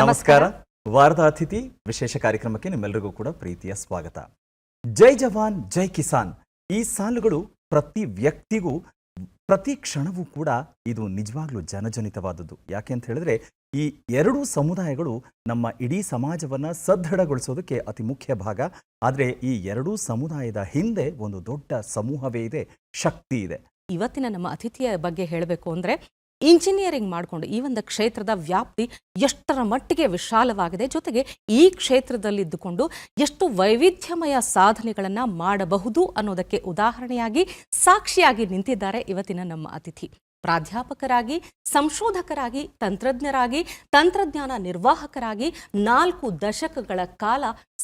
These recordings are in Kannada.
ನಮಸ್ಕಾರ. ವಾರದ ಅತಿಥಿ ವಿಶೇಷ ಕಾರ್ಯಕ್ರಮಕ್ಕೆ ನಿಮ್ಮೆಲ್ಲರಿಗೂ ಕೂಡ ಪ್ರೀತಿಯ ಸ್ವಾಗತ. ಜೈ ಜವಾನ್ ಜೈ ಕಿಸಾನ್ ಈ ಸಾಲುಗಳು ಪ್ರತಿ ವ್ಯಕ್ತಿಗೂ ಪ್ರತಿ ಕ್ಷಣವೂ ಕೂಡ ಇದು ನಿಜವಾಗ್ಲೂ ಜನಜನಿತವಾದದ್ದು. ಯಾಕೆ ಅಂತ ಹೇಳಿದ್ರೆ ಈ ಎರಡೂ ಸಮುದಾಯಗಳು ನಮ್ಮ ಇಡೀ ಸಮಾಜವನ್ನ ಸದೃಢಗೊಳಿಸೋದಕ್ಕೆ ಅತಿ ಮುಖ್ಯ ಭಾಗ. ಆದರೆ ಈ ಎರಡೂ ಸಮುದಾಯದ ಹಿಂದೆ ಒಂದು ದೊಡ್ಡ ಸಮೂಹವೇ ಇದೆ, ಶಕ್ತಿ ಇದೆ. ಇವತ್ತಿನ ನಮ್ಮ ಅತಿಥಿಯ ಬಗ್ಗೆ ಹೇಳಬೇಕು ಅಂದರೆ ಇಂಜಿನಿಯರಿಂಗ್ ಮಾಡಿಕೊಂಡು ಈ ಒಂದು ಕ್ಷೇತ್ರದ ವ್ಯಾಪ್ತಿ ಎಷ್ಟರ ಮಟ್ಟಿಗೆ ವಿಶಾಲವಾಗಿದೆ, ಜೊತೆಗೆ ಈ ಕ್ಷೇತ್ರದಲ್ಲಿದ್ದುಕೊಂಡು ಎಷ್ಟು ವೈವಿಧ್ಯಮಯ ಸಾಧನೆಗಳನ್ನು ಮಾಡಬಹುದು ಅನ್ನೋದಕ್ಕೆ ಉದಾಹರಣೆಯಾಗಿ ಸಾಕ್ಷಿಯಾಗಿ ನಿಂತಿದ್ದಾರೆ ಇವತ್ತಿನ ನಮ್ಮ ಅತಿಥಿ. ಪ್ರಾಧ್ಯಾಪಕರಾಗಿ, ಸಂಶೋಧಕರಾಗಿ, ತಂತ್ರಜ್ಞರಾಗಿ, ತಂತ್ರಜ್ಞಾನ ನಿರ್ವಾಹಕರಾಗಿ 4 ದಶಕಗಳ ಕಾಲ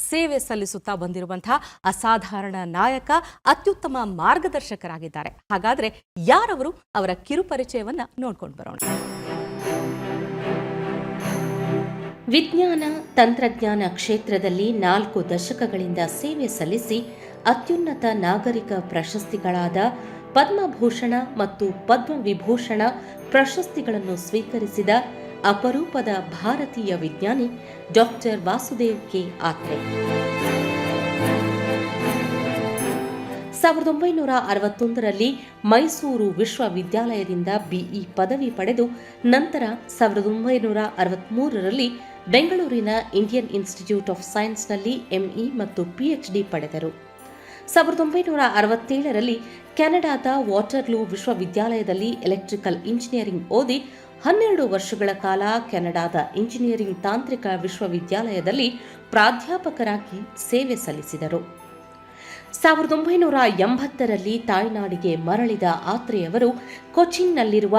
ಸೇವೆ ಸಲ್ಲಿಸುತ್ತಾ ಬಂದಿರುವಂತಹ ಅಸಾಧಾರಣ ನಾಯಕ, ಅತ್ಯುತ್ತಮ ಮಾರ್ಗದರ್ಶಕರಾಗಿದ್ದಾರೆ. ಹಾಗಾದ್ರೆ ಯಾರವರು? ಅವರ ಕಿರುಪರಿಚಯವನ್ನ ನೋಡ್ಕೊಂಡು ಬರೋಣ. ವಿಜ್ಞಾನ ತಂತ್ರಜ್ಞಾನ ಕ್ಷೇತ್ರದಲ್ಲಿ 4 ದಶಕಗಳಿಂದ ಸೇವೆ ಸಲ್ಲಿಸಿ ಅತ್ಯುನ್ನತ ನಾಗರಿಕ ಪ್ರಶಸ್ತಿಗಳಾದ ಪದ್ಮಭೂಷಣ ಮತ್ತು ಪದ್ಮವಿಭೂಷಣ ಪ್ರಶಸ್ತಿಗಳನ್ನು ಸ್ವೀಕರಿಸಿದ ಅಪರೂಪದ ಭಾರತೀಯ ವಿಜ್ಞಾನಿ ಡಾಕ್ಟರ್ ವಾಸುದೇವ್ ಕೆ ಆತ್ರೆ. 1961ರಲ್ಲಿ ಮೈಸೂರು ವಿಶ್ವವಿದ್ಯಾಲಯದಿಂದ ಬಿಇ ಪದವಿ ಪಡೆದು ನಂತರ 1963ರಲ್ಲಿ ಬೆಂಗಳೂರಿನ ಇಂಡಿಯನ್ ಇನ್ಸ್ಟಿಟ್ಯೂಟ್ ಆಫ್ ಸೈನ್ಸ್ನಲ್ಲಿ ಎಂಇ ಮತ್ತು ಪಿಎಚ್ಡಿ ಪಡೆದರು. 1967ರಲ್ಲಿ ಕೆನಡಾದ ವಾಟರ್ಲೂ ವಿಶ್ವವಿದ್ಯಾಲಯದಲ್ಲಿ ಎಲೆಕ್ಟ್ರಿಕಲ್ ಇಂಜಿನಿಯರಿಂಗ್ ಓದಿ 12 ವರ್ಷಗಳ ಕಾಲ ಕೆನಡಾದ ಇಂಜಿನಿಯರಿಂಗ್ ತಾಂತ್ರಿಕ ವಿಶ್ವವಿದ್ಯಾಲಯದಲ್ಲಿ ಪ್ರಾಧ್ಯಾಪಕರಾಗಿ ಸೇವೆ ಸಲ್ಲಿಸಿದರು. 1980ರಲ್ಲಿ ತಾಯ್ನಾಡಿಗೆ ಮರಳಿದ ಆತ್ರೆಯವರು ಕೊಚ್ಚಿನ್ನಲ್ಲಿರುವ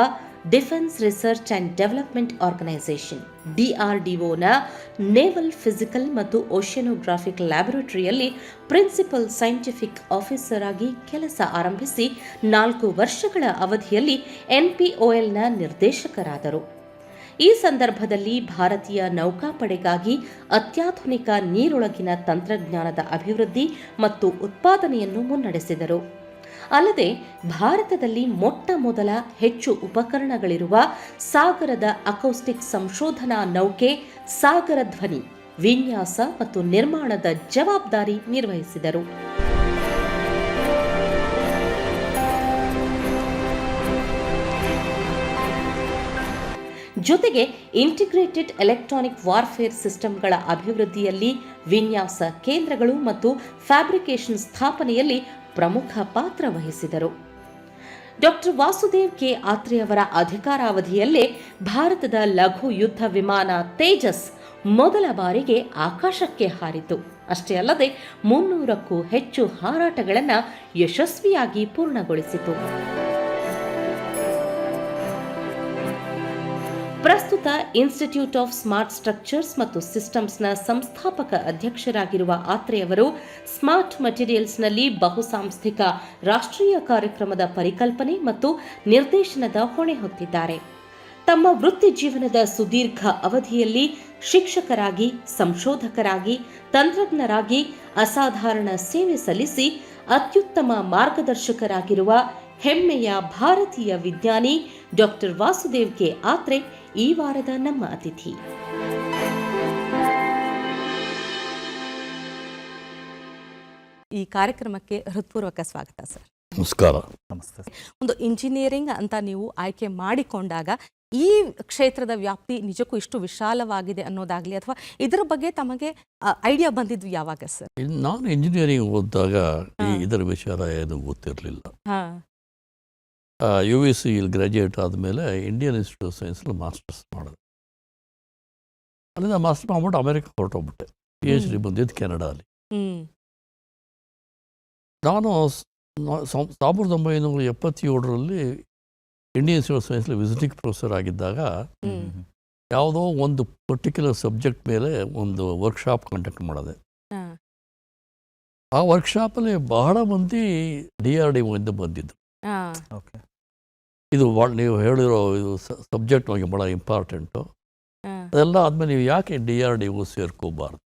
defence research and development organisation DRDOನ ನೇವಲ್ ಫಿಸಿಕಲ್ ಮತ್ತು ಓಷಿಯನೋಗ್ರಾಫಿಕ್ ಲ್ಯಾಬೊರೇಟರಿಯಲ್ಲಿ ಪ್ರಿನ್ಸಿಪಲ್ ಸೈಂಟಿಫಿಕ್ ಆಫೀಸರ್ ಆಗಿ ಕೆಲಸ ಆರಂಭಿಸಿ 4 ವರ್ಷಗಳ ಅವಧಿಯಲ್ಲಿ NPOLನ ನಿರ್ದೇಶಕರಾದರು. ಈ ಸಂದರ್ಭದಲ್ಲಿ ಭಾರತೀಯ ನೌಕಾಪಡೆಗಾಗಿ ಅತ್ಯಾಧುನಿಕ ನೀರೊಳಗಿನ ತಂತ್ರಜ್ಞಾನದ ಅಭಿವೃದ್ಧಿ ಮತ್ತು ಉತ್ಪಾದನೆಯನ್ನು ಮುನ್ನಡೆಸಿದರು. ಅಲ್ಲದೆ ಭಾರತದಲ್ಲಿ ಮೊಟ್ಟ ಮೊದಲ ಹೆಚ್ಚು ಉಪಕರಣಗಳಿರುವ ಸಾಗರದ ಅಕೌಸ್ಟಿಕ್ ಸಂಶೋಧನಾ ನೌಕೆ ಸಾಗರ ಧ್ವನಿ ವಿನ್ಯಾಸ ಮತ್ತು ನಿರ್ಮಾಣದ ಜವಾಬ್ದಾರಿ ನಿರ್ವಹಿಸಿದರು. ಜೊತೆಗೆ ಇಂಟಿಗ್ರೇಟೆಡ್ ಎಲೆಕ್ಟ್ರಾನಿಕ್ ವಾರ್ಫೇರ್ ಸಿಸ್ಟಮ್ಗಳ ಅಭಿವೃದ್ಧಿಯಲ್ಲಿ, ವಿನ್ಯಾಸ ಕೇಂದ್ರಗಳು ಮತ್ತು ಫ್ಯಾಬ್ರಿಕೇಷನ್ ಸ್ಥಾಪನೆಯಲ್ಲಿ ಪ್ರಮುಖ ಪಾತ್ರ ವಹಿಸಿದರು. ಡಾಕ್ಟರ್ ವಾಸುದೇವ್ ಕೆ ಆತ್ರೆಯವರ ಅಧಿಕಾರಾವಧಿಯಲ್ಲೇ ಭಾರತದ ಲಘು ಯುದ್ಧ ವಿಮಾನ ತೇಜಸ್ ಮೊದಲ ಬಾರಿಗೆ ಆಕಾಶಕ್ಕೆ ಹಾರಿತು. ಅಷ್ಟೇ ಅಲ್ಲದೆ 300ಕ್ಕೂ ಹೆಚ್ಚು ಹಾರಾಟಗಳನ್ನು ಯಶಸ್ವಿಯಾಗಿ ಪೂರ್ಣಗೊಳಿಸಿತು. ಪ್ರಸ್ತುತ ಇನ್ಸ್ಟಿಟ್ಯೂಟ್ ಆಫ್ ಸ್ಮಾರ್ಟ್ ಸ್ಟ್ರಕ್ಚರ್ಸ್ ಮತ್ತು ಸಿಸ್ಟಮ್ಸ್ನ ಸಂಸ್ಥಾಪಕ ಅಧ್ಯಕ್ಷರಾಗಿರುವ ಆತ್ರೆಯವರು ಸ್ಮಾರ್ಟ್ ಮಟೀರಿಯಲ್ಸ್ನಲ್ಲಿ ಬಹುಸಾಂಸ್ಥಿಕ ರಾಷ್ಟ್ರೀಯ ಕಾರ್ಯಕ್ರಮದ ಪರಿಕಲ್ಪನೆ ಮತ್ತು ನಿರ್ದೇಶನದ ಹೊಣೆ ಹೊತ್ತಿದ್ದಾರೆ. ತಮ್ಮ ವೃತ್ತಿ ಜೀವನದ ಸುದೀರ್ಘ ಅವಧಿಯಲ್ಲಿ ಶಿಕ್ಷಕರಾಗಿ, ಸಂಶೋಧಕರಾಗಿ, ತಂತ್ರಜ್ಞರಾಗಿ ಅಸಾಧಾರಣ ಸೇವೆ ಸಲ್ಲಿಸಿ ಅತ್ಯುತ್ತಮ ಮಾರ್ಗದರ್ಶಕರಾಗಿರುವ ಹೆಮ್ಮೆಯ ಭಾರತೀಯ ವಿಜ್ಞಾನಿ ಡಾಕ್ಟರ್ ವಾಸುದೇವ್ ಕೆ ಆತ್ರೆ ಈ ವಾರದ ನಮ್ಮ ಅತಿಥಿ. ಈ ಕಾರ್ಯಕ್ರಮಕ್ಕೆ ಹೃತ್ಪೂರ್ವಕ ಸ್ವಾಗತ ಸರ್. ನಮಸ್ಕಾರ. ನಮಸ್ತೆ. ಒಂದು ಇಂಜಿನಿಯರಿಂಗ್ ಅಂತ ನೀವು ಆಯ್ಕೆ ಮಾಡಿಕೊಂಡಾಗ ಈ ಕ್ಷೇತ್ರದ ವ್ಯಾಪ್ತಿ ನಿಜಕ್ಕೂ ಇಷ್ಟು ವಿಶಾಲವಾಗಿದೆ ಅನ್ನೋದಾಗ್ಲಿ ಅಥವಾ ಇದರ ಬಗ್ಗೆ ತಮಗೆ ಐಡಿಯಾ ಬಂದಿದ್ವಿ ಯಾವಾಗ ಸರ್? ನಾನು ಇಂಜಿನಿಯರಿಂಗ್ ಓದಿದಾಗ ಇದರ ವಿಚಾರ ಏನು ಗೊತ್ತಿರಲಿಲ್ಲ. UVC ಗ್ರಾಜ್ಯುಯೇಟ್ ಆದಮೇಲೆ ಇಂಡಿಯನ್ ಇನ್ಸ್ಟಿಟ್ಯೂಟ್ ಆಫ್ ಸೈನ್ಸಲ್ಲಿ ಮಾಸ್ಟರ್ಸ್ ಮಾಡಿದೆ. ಅಲ್ಲಿಂದ ಮಾಸ್ಟರ್ ಮಾಡ್ಬಿಟ್ಟು ಅಮೆರಿಕ ಹೊರಟೋಗ್ಬಿಟ್ಟೆ. PhD ಬಂದಿದ್ದು ಕೆನಡಾಲಿ. ನಾನು 1977ರಲ್ಲಿ ಇಂಡಿಯನ್ ಇನ್ಸ್ಟಿಟ್ಯೂಟ್ ಆಫ್ ಸೈನ್ಸಲ್ಲಿ ವಿಸಿಟಿಂಗ್ ಪ್ರೊಫೆಸರ್ ಆಗಿದ್ದಾಗ ಯಾವುದೋ ಒಂದು ಪರ್ಟಿಕ್ಯುಲರ್ ಸಬ್ಜೆಕ್ಟ್ ಮೇಲೆ ಒಂದು ವರ್ಕ್ಶಾಪ್ ಕಂಡಕ್ಟ್ ಮಾಡಿದೆ. ಆ ವರ್ಕ್ಶಾಪಲ್ಲಿ ಬಹಳ ಮಂದಿ DRDO ಇಂದ ಬಂದಿದ್ರು. ಇದು ನೀವು ಹೇಳಿರೋ ಇದು ಸಬ್ಜೆಕ್ಟ್ ನನಗೆ ಭಾಳ ಇಂಪಾರ್ಟೆಂಟು. ಅದೆಲ್ಲ ಆದಮೇಲೆ ನೀವು ಯಾಕೆ DRDO ಸೇರ್ಕೋಬಾರ್ದು?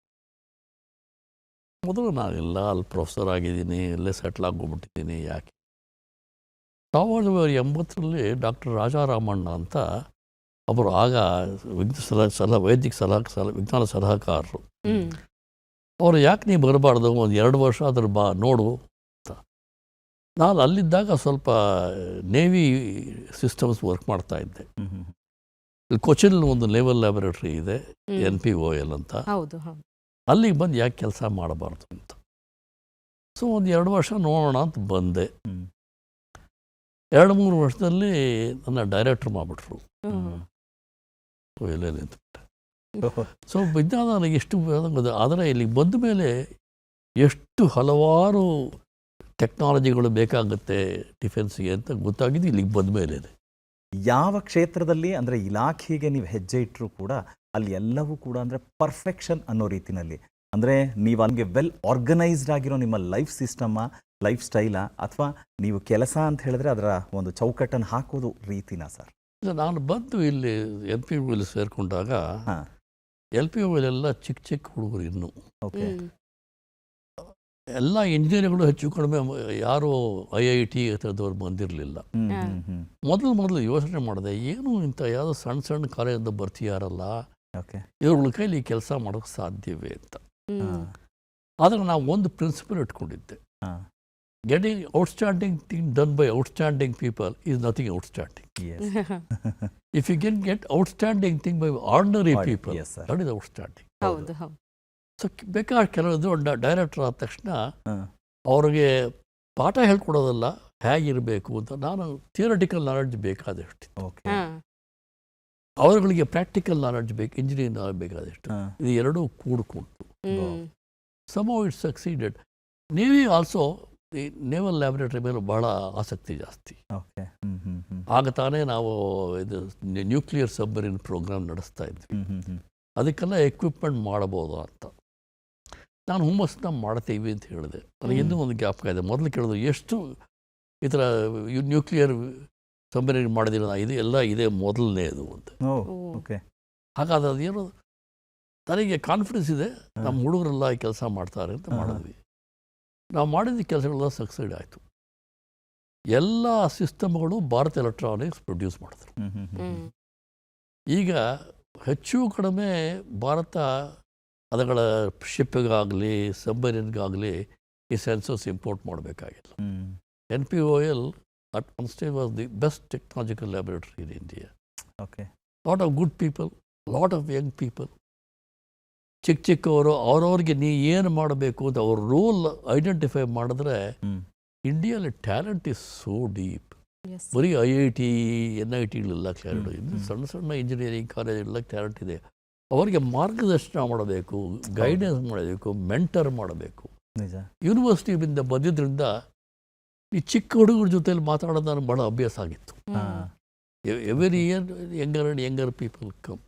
ಮೊದಲು ನಾನೆಲ್ಲ ಅಲ್ಲಿ ಪ್ರೊಫೆಸರ್ ಆಗಿದ್ದೀನಿ, ಇಲ್ಲೇ ಸೆಟ್ಲ್ ಆಗೋಗ್ಬಿಟ್ಟಿದ್ದೀನಿ, ಯಾಕೆ? 1980ರಲ್ಲಿ ಡಾಕ್ಟರ್ ರಾಜಾರಾಮಣ್ಣ ಅಂತ ಒಬ್ಬರು ಆಗ ವಿಜ್ಞಾನ ಸಲಹಾಕಾರರು. ಅವರು ಯಾಕೆ ನೀವು ಬರಬಾರ್ದು, ಒಂದು 2 ವರ್ಷ ಅದ್ರ ನೋಡು ಅಂತ. ನಾನು ಅಲ್ಲಿದ್ದಾಗ ಸ್ವಲ್ಪ ನೇವಿ ಸಿಸ್ಟಮ್ಸ್ ವರ್ಕ್ ಮಾಡ್ತಾ ಇದ್ದೆ. ಇಲ್ಲಿ ಕೊಚ್ಚಿನ್ ಒಂದು ನೇವಲ್ ಲ್ಯಾಬೊರೇಟರಿ ಇದೆ, NPOL ಅಂತ. ಅಲ್ಲಿಗೆ ಬಂದು ಯಾಕೆ ಕೆಲಸ ಮಾಡಬಾರ್ದು ಅಂತ. ಸೊ ಒಂದು 2 ವರ್ಷ ನೋಡೋಣ ಅಂತ ಬಂದೆ. 2-3 ವರ್ಷದಲ್ಲಿ ನನ್ನ ಡೈರೆಕ್ಟ್ರ್ ಮಾಡಿಬಿಟ್ರು. ಎಲ್ಲೇ ನಿಂತ್ಬಿಟ್ಟೆ. ಸೊ ವಿಜ್ಞಾನ ನನಗೆ ಎಷ್ಟು ಆದರೆ ಇಲ್ಲಿಗೆ ಬಂದ ಮೇಲೆ ಎಷ್ಟು ಹಲವಾರು ಟೆಕ್ನಾಲಜಿಗಳು ಬೇಕಾಗುತ್ತೆ ಡಿಫೆನ್ಸ್ಗೆ ಅಂತ ಗೊತ್ತಾಗಿದ್ದು ಇಲ್ಲಿಗೆ ಬಂದ ಮೇಲೆ. ಯಾವ ಕ್ಷೇತ್ರದಲ್ಲಿ ಅಂದರೆ ಇಲಾಖೆಗೆ ನೀವು ಹೆಜ್ಜೆ ಇಟ್ಟರೂ ಕೂಡ ಅಲ್ಲಿ ಎಲ್ಲವೂ ಕೂಡ ಅಂದರೆ ಪರ್ಫೆಕ್ಷನ್ ಅನ್ನೋ ರೀತಿಯಲ್ಲಿ, ಅಂದರೆ ನೀವು ಅಲ್ಲಿಗೆ ವೆಲ್ ಆರ್ಗನೈಸ್ಡ್ ಆಗಿರೋ ನಿಮ್ಮ ಲೈಫ್ ಸಿಸ್ಟಮ್ಮ, ಲೈಫ್ ಸ್ಟೈಲಾ, ಅಥವಾ ನೀವು ಕೆಲಸ ಅಂತ ಹೇಳಿದ್ರೆ ಅದರ ಒಂದು ಚೌಕಟ್ಟನ್ನು ಹಾಕೋದು ರೀತಿನಾ ಸರ್? ನಾನು ಬಂದು ಇಲ್ಲಿ LPO ಸೇರಿಕೊಂಡಾಗ LPO ಎಲ್ಲ ಚಿಕ್ಕ ಚಿಕ್ಕ ಹುಡುಗರು ಇನ್ನೂ. ಓಕೆ. ಎಲ್ಲ ಇಂಜಿನಿಯರ್ಗಳು ಹೆಚ್ಚು ಕಡಿಮೆ ಯಾರು IIT ಥರದವ್ರು ಬಂದಿರಲಿಲ್ಲ. ಮೊದಲು ಯೋಚನೆ ಮಾಡಿದೆ, ಏನು ಇಂಥ ಯಾವುದೋ ಸಣ್ಣ ಸಣ್ಣ ಕಾಲೇಜಿಂದ ಬರ್ತೀಯಾರಲ್ಲ, ಇವ್ರ ಕೈಲಿ ಕೆಲಸ ಮಾಡೋಕ್ಕೆ ಸಾಧ್ಯವೇ ಅಂತ. ಆದರೆ ನಾವು ಒಂದು ಪ್ರಿನ್ಸಿಪಲ್ ಇಟ್ಕೊಂಡಿದ್ದೆ, getting outstanding thing done by outstanding people is nothing outstanding. If you can get outstanding thing by ordinary people, that is outstanding. So ಬೇಕಾದ್ರೆ ಕೆಲವು ಡೈರೆಕ್ಟರ್ ಆದ ತಕ್ಷಣ ಅವ್ರಿಗೆ ಪಾಠ ಹೇಳ್ಕೊಡೋದಲ್ಲ, ಹೇಗಿರಬೇಕು ಅಂತ. ನಾನು ಥಿಯರಿಟಿಕಲ್ ನಾಲೆಡ್ಜ್ ಬೇಕಾದಷ್ಟು, ಅವರುಗಳಿಗೆ ಪ್ರಾಕ್ಟಿಕಲ್ ನಾಲೆಡ್ಜ್ ಬೇಕು, ಇಂಜಿನಿಯರಿಂಗ್ ನಾಲೆಡ್ಜ್ ಬೇಕಾದಷ್ಟು. ಇದು ಎರಡೂ ಕೂಡ್ಕೊಟ್ಟು somehow it succeeded. Navy also, the naval laboratory ಮೇಲೆ ಬಹಳ ಆಸಕ್ತಿ ಜಾಸ್ತಿ. ಆಗ ತಾನೇ ನಾವು ಇದು ನ್ಯೂಕ್ಲಿಯರ್ ಸಬ್ಮರೀನ್ ಪ್ರೋಗ್ರಾಮ್ ನಡೆಸ್ತಾ ಇದ್ವಿ. ಅದಕ್ಕೆಲ್ಲ ಎಕ್ವಿಪ್ಮೆಂಟ್ ಮಾಡಬಹುದು ಅಂತ ನಾನು ಹುಮ್ಮಸ್ನ ಮಾಡ್ತೀವಿ ಅಂತ ಹೇಳಿದೆ. ನನಗೆ ಇನ್ನೂ ಒಂದು ಜ್ಞಾಪಕ ಇದೆ, ಮೊದಲು ಕೇಳಿದ್ರು ಎಷ್ಟು ಈ ಥರ ನ್ಯೂಕ್ಲಿಯರ್ ಸಬ್ಮರೀನ್ ಮಾಡಿದಿಲ್ಲ, ಇದು ಎಲ್ಲ ಇದೆ ಮೊದಲನೇದು ಅಂತ. ಹಾಗಾದ್ರೆ ಅದೇನು ನನಗೆ ಕಾನ್ಫಿಡೆನ್ಸ್ ಇದೆ, ನಮ್ಮ ಹುಡುಗರೆಲ್ಲ ಈ ಕೆಲಸ ಮಾಡ್ತಾರೆ ಅಂತ ಮಾಡಿದ್ವಿ. ನಾವು ಮಾಡಿದ ಕೆಲಸಗಳೆಲ್ಲ ಸಕ್ಸೀಡ್ ಆಯಿತು. ಎಲ್ಲ ಸಿಸ್ಟಮ್ಗಳು ಭಾರತ್ ಎಲೆಕ್ಟ್ರಾನಿಕ್ಸ್ ಪ್ರೊಡ್ಯೂಸ್ ಮಾಡಿದ್ರು. ಈಗ ಹೆಚ್ಚು ಕಡಿಮೆ ಭಾರತ ಅದಗಳ ಶಿಪ್ಪಿಗಾಗಲಿ ಸಬ್ಮರೀನ್ಗಾಗಲಿ ಈ ಸೆನ್ಸರ್ಸ್ ಇಂಪೋರ್ಟ್ ಮಾಡಬೇಕಾಗಿಲ್ಲ. NPOL at one stage was the best technological laboratory in India. Lot of good people, lot of young people. ಚಿಕ್ಕವರು ಅವ್ರವ್ರಿಗೆ ನೀ ಏನು ಮಾಡಬೇಕು ಅಂತ ಅವ್ರ ರೋಲ್ ಐಡೆಂಟಿಫೈ ಮಾಡಿದ್ರೆ ಇಂಡಿಯಲ್ಲಿ ಟ್ಯಾಲೆಂಟ್ ಇಸ್ ಸೋ ಡೀಪ್. ಬರೀ IIT NITಗಳೆಲ್ಲ ಕ್ಯಾರೆಟ್, ಇನ್ನು ಸಣ್ಣ ಸಣ್ಣ ಇಂಜಿನಿಯರಿಂಗ್ ಕಾಲೇಜೆಲ್ಲ ಕ್ಯಾರೆಟ್ ಇದೆ. ಅವರಿಗೆ ಮಾರ್ಗದರ್ಶನ ಮಾಡಬೇಕು, ಗೈಡೆನ್ಸ್ ಮಾಡಬೇಕು, ಮೆಂಟರ್ ಮಾಡಬೇಕು. ಯೂನಿವರ್ಸಿಟಿಯಿಂದ ಬಂದಿದ್ದರಿಂದ ಈ ಚಿಕ್ಕ ಹುಡುಗರ ಜೊತೆಲಿ ಮಾತಾಡೋದು ನನಗೆ ಭಾಳ ಅಭ್ಯಾಸ ಆಗಿತ್ತು. Every year younger people come.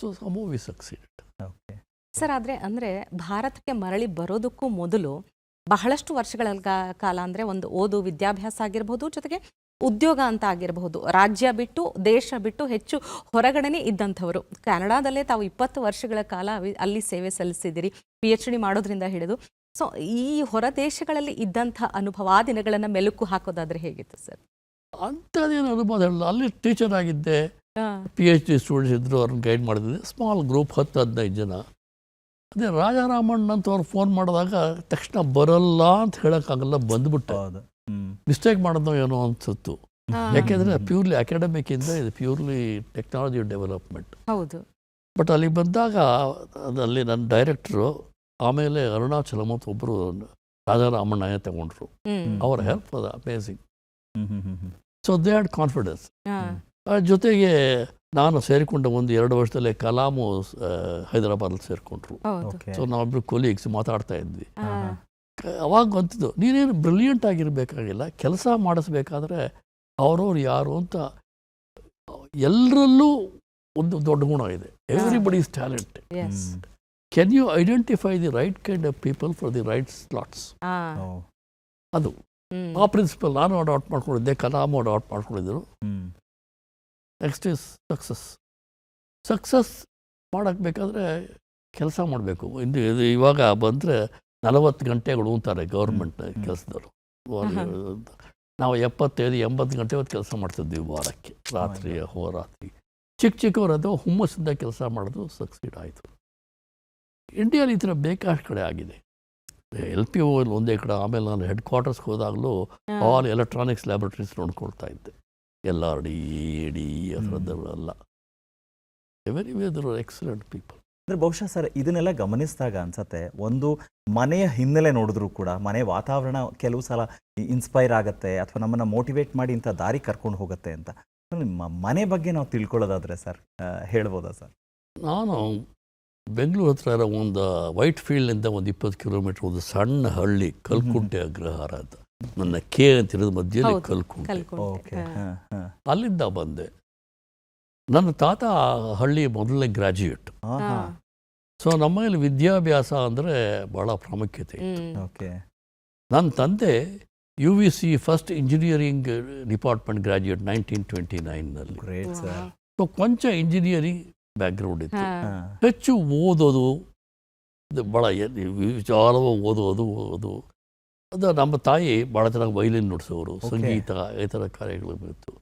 So somehow we succeeded. Sir, ಅಂದರೆ ಭಾರತಕ್ಕೆ ಮರಳಿ ಬರೋದಕ್ಕೂ ಮೊದಲು ಬಹಳಷ್ಟು ವರ್ಷಗಳ ಕಾಲ ಅಂದರೆ ಒಂದು ಓದು ವಿದ್ಯಾಭ್ಯಾಸ ಆಗಿರಬಹುದು, ಜೊತೆಗೆ ಉದ್ಯೋಗ ಅಂತ ಆಗಿರಬಹುದು, ರಾಜ್ಯ ಬಿಟ್ಟು ದೇಶ ಬಿಟ್ಟು ಹೆಚ್ಚು ಹೊರಗಡೆನೇ ಇದ್ದಂಥವರು. ಕೆನಡಾದಲ್ಲೇ ತಾವು 20 ವರ್ಷಗಳ ಕಾಲ ಅಲ್ಲಿ ಸೇವೆ ಸಲ್ಲಿಸಿದ್ದೀರಿ, PhD ಮಾಡೋದ್ರಿಂದ ಹಿಡಿದು. ಸೊ ಈ ಹೊರ ದೇಶಗಳಲ್ಲಿ ಇದ್ದಂಥ ಅನುಭವ, ಆ ದಿನಗಳನ್ನು ಮೆಲುಕು ಹಾಕೋದಾದ್ರೆ ಹೇಗಿತ್ತು ಸರ್? ಅಂಥದ್ದೇನು ಅನುಭವ ಇಲ್ಲ. ಅಲ್ಲಿ ಟೀಚರ್ ಆಗಿದ್ದೆ, PhD ಸ್ಟೂಡೆಂಟ್ಸ್ ಇದ್ದರು, ಅವ್ರನ್ನ ಗೈಡ್ ಮಾಡಿದ್ದೆ. ಸ್ಮಾಲ್ ಗ್ರೂಪ್ 10-15 ಜನ. ಅದೇ ರಾಜಾರಾಮಣ್ಣ ಅಂತ ಅವ್ರು ಫೋನ್ ಮಾಡಿದಾಗ ತಕ್ಷಣ ಬರಲ್ಲ ಅಂತ ಹೇಳೋಕ್ಕಾಗಲ್ಲ, ಬಂದ್ಬಿಟ್ಟೆ. ಮಿಸ್ಟೇಕ್ ಮಾಡೋದು ಏನೋ ಅನ್ಸುತ್ತು. ಯಾಕೆಂದರೆ ಪ್ಯೂರ್ಲಿ ಅಕಾಡೆಮಿಕ್ಕಿಂದ ಇದು ಪ್ಯೂರ್ಲಿ ಟೆಕ್ನಾಲಜಿ ಡೆವಲಪ್ಮೆಂಟ್. ಹೌದು. ಬಟ್ ಅಲ್ಲಿ ಬಂದಾಗ ಅಲ್ಲಿ ನನ್ನ ಡೈರೆಕ್ಟ್ರು, ಆಮೇಲೆ ಅರುಣಾಚಲ ಮತ್ತು ಒಬ್ಬರು ರಾಜಾರಾಮಣ್ಣಯ್ಯ ತಗೊಂಡ್ರು. ಅವರ ಹೆಲ್ಪ್ ಅದು amazing. So they had confidence. ಜೊತೆಗೆ ನಾನು ಸೇರಿಕೊಂಡ 1-2 ವರ್ಷದಲ್ಲೇ ಕಲಾಮು ಹೈದರಾಬಾದಲ್ಲಿ ಸೇರಿಕೊಂಡ್ರು. ಸೊ ನಾವಿಬ್ರು ಕೊಲೀಗ್ಸ್ ಮಾತಾಡ್ತಾ ಇದ್ವಿ. ಅವಾಗ ಗೊತ್ತಿದ್ದು, ನೀನೇನು ಬ್ರಿಲಿಯಂಟ್ ಆಗಿರಬೇಕಾಗಿಲ್ಲ, ಕೆಲಸ ಮಾಡಿಸ್ಬೇಕಾದ್ರೆ ಅವ್ರವ್ರು ಯಾರು ಅಂತ ಎಲ್ಲರಲ್ಲೂ ಒಂದು ದೊಡ್ಡ ಗುಣ ಇದೆ. Everybody is talented. Can you identify the right kind of people for the right slots? ಅದು ಆ ಪ್ರಿನ್ಸಿಪಲ್ ನಾನು ಅಡಾಪ್ಟ್ ಮಾಡ್ಕೊಂಡಿದ್ದೆ, ಕಲಾಮು ಅಡಾಪ್ಟ್ ಮಾಡ್ಕೊಂಡಿದ್ದರು. ನೆಕ್ಸ್ಟ್ ಇಸ್ ಸಕ್ಸಸ್ ಮಾಡೋಕ್ಕೆ ಬೇಕಾದರೆ ಕೆಲಸ ಮಾಡಬೇಕು. ಇದು ಇವಾಗ ಬಂದರೆ 40 ಗಂಟೆಗಳು ಅಂತಾರೆ ಗೌರ್ಮೆಂಟ್ ಕೆಲಸದವರು. ನಾವು 75-80 ಗಂಟೆ ಹೊತ್ತು ಕೆಲಸ ಮಾಡ್ತಿದ್ವಿ ವಾರಕ್ಕೆ, ರಾತ್ರಿ ಹೋರಾತ್ರಿ. ಚಿಕ್ಕವರು ಅಥವಾ ಹುಮ್ಮಸ್ಸಿಂದ ಕೆಲಸ ಮಾಡೋದು ಸಕ್ಸೀಡ್ ಆಯಿತು. ಇಂಡಿಯಾಲಿ ಈ ಥರ ಬೇಕಾಷ್ಟು ಕಡೆ ಆಗಿದೆ. LPO ಒಂದೇ ಕಡೆ, ಆಮೇಲೆ ನಾನು ಹೆಡ್ ಕ್ವಾರ್ಟರ್ಸ್ಗೆ ಹೋದಾಗಲೂ ಆಲ್ ಎಲೆಕ್ಟ್ರಾನಿಕ್ಸ್ ಲ್ಯಾಬೊರೇಟರೀಸ್ ನೋಡ್ಕೊಳ್ತಾ ಇದ್ದೆ. LRD, AD ಆ ಥರದ್ದೆಲ್ಲ ವೆರಿ ವೆದರ್ ಎಕ್ಸಲೆಂಟ್ ಪೀಪಲ್. ಅಂದರೆ ಬಹುಶಃ ಸರ್ ಇದನ್ನೆಲ್ಲ ಗಮನಿಸಿದಾಗ ಅನ್ಸತ್ತೆ, ಒಂದು ಮನೆಯ ಹಿನ್ನೆಲೆ ನೋಡಿದ್ರೂ ಕೂಡ ಮನೆ ವಾತಾವರಣ ಕೆಲವು ಸಲ ಇನ್ಸ್ಪೈರ್ ಆಗುತ್ತೆ ಅಥವಾ ನಮ್ಮನ್ನು ಮೋಟಿವೇಟ್ ಮಾಡಿ ಇಂಥ ದಾರಿ ಕರ್ಕೊಂಡು ಹೋಗುತ್ತೆ ಅಂತ. ನಿಮ್ಮ ಮನೆ ಬಗ್ಗೆ ನಾವು ತಿಳ್ಕೊಳ್ಳೋದಾದ್ರೆ ಸರ್ ಹೇಳ್ಬೋದಾ ಸರ್? ನಾನು ಬೆಂಗಳೂರು ಹತ್ರ ಇರೋ ಒಂದು ವೈಟ್ ಫೀಲ್ಡಿಂದ ಒಂದು 20 ಕಿಲೋಮೀಟರ್ ಒಂದು ಸಣ್ಣ ಹಳ್ಳಿ ಕಲ್ಕುಂಟೆ ಅಗ್ರಹಾರ ಅಂತ, ನನ್ನ ಕೆ ಅಂತಿರೋದು ಮಧ್ಯದಲ್ಲಿ ಕಲ್ಕುಂಟೆ, ಅಲ್ಲಿಂದ ಬಂದೆ. ನನ್ನ ತಾತ ಹಳ್ಳಿ ಮೊದಲನೇ ಗ್ರ್ಯಾಜುಯೇಟ್. ಸೊ ನಮ್ಮಲ್ಲಿ ವಿದ್ಯಾಭ್ಯಾಸ ಅಂದರೆ ಭಾಳ ಪ್ರಾಮುಖ್ಯತೆ ಇತ್ತು. ನನ್ನ ತಂದೆ UVC first engineering department graduate 1929ನಲ್ಲಿ. ಸೊ ಕೊಂಚ ಇಂಜಿನಿಯರಿಂಗ್ ಬ್ಯಾಕ್ಗ್ರೌಂಡ್ ಇತ್ತು. ಹೆಚ್ಚು ಓದೋದು, ಭಾಳ ವಿಚಾರವಾಗಿ ಓದೋದು ಅದು. ನಮ್ಮ ತಾಯಿ ಭಾಳ ಚೆನ್ನಾಗಿ ವೈಲಿನ್ ನುಡಿಸೋರು, ಸಂಗೀತ ಈ ಥರ ಕಾರ್ಯಗಳು ಇತ್ತು.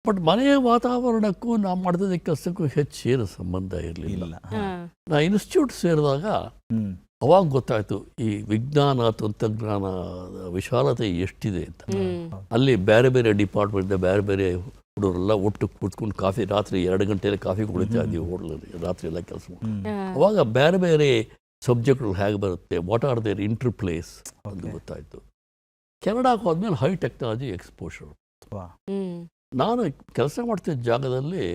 ಬಟ್ ಮನೆಯ ವಾತಾವರಣಕ್ಕೂ ನಾವು ಮಾಡಿದ ಕೆಲಸಕ್ಕೂ ಹೆಚ್ಚೇನು ಸಂಬಂಧ ಇರಲಿಲ್ಲ. ನಾ ಇನ್ಸ್ಟಿಟ್ಯೂಟ್ ಸೇರಿದಾಗ ಅವಾಗ ಗೊತ್ತಾಯ್ತು ಈ ವಿಜ್ಞಾನ ತಂತ್ರಜ್ಞಾನ ವಿಶಾಲತೆ ಎಷ್ಟಿದೆ ಅಂತ. ಅಲ್ಲಿ ಬೇರೆ ಬೇರೆ ಡಿಪಾರ್ಟ್ಮೆಂಟ್ ಬೇರೆ ಬೇರೆ ಹುಡುಗರೆಲ್ಲ ಒಟ್ಟು ಕೂತ್ಕೊಂಡು ಕಾಫಿ, ರಾತ್ರಿ 2 ಗಂಟೆಯಲ್ಲಿ ಕಾಫಿ ಕುಡಿತಾ ಇದ್ದೀವಿ ಹೋಟ್ಲಲ್ಲಿ, ರಾತ್ರಿ ಎಲ್ಲ ಕೆಲಸ ಮಾಡಿ. ಅವಾಗ ಬೇರೆ ಬೇರೆ ಸಬ್ಜೆಕ್ಟ್ಗಳು ಹೇಗೆ ಬರುತ್ತೆ, ವಾಟ್ ಆರ್ ದೇರ್ ಇಂಟರ್ಪ್ಲೇಸ್ ಅಂತ ಗೊತ್ತಾಯ್ತು. ಕೆನಡಾಕ್ಕೆ ಹೋದ್ಮೇಲೆ ಹೈ ಟೆಕ್ನಾಲಜಿ ಎಕ್ಸ್ಪೋಷರ್. ನಾನು ಕೆಲಸ ಮಾಡ್ತಿದ್ದ ಜಾಗದಲ್ಲಿ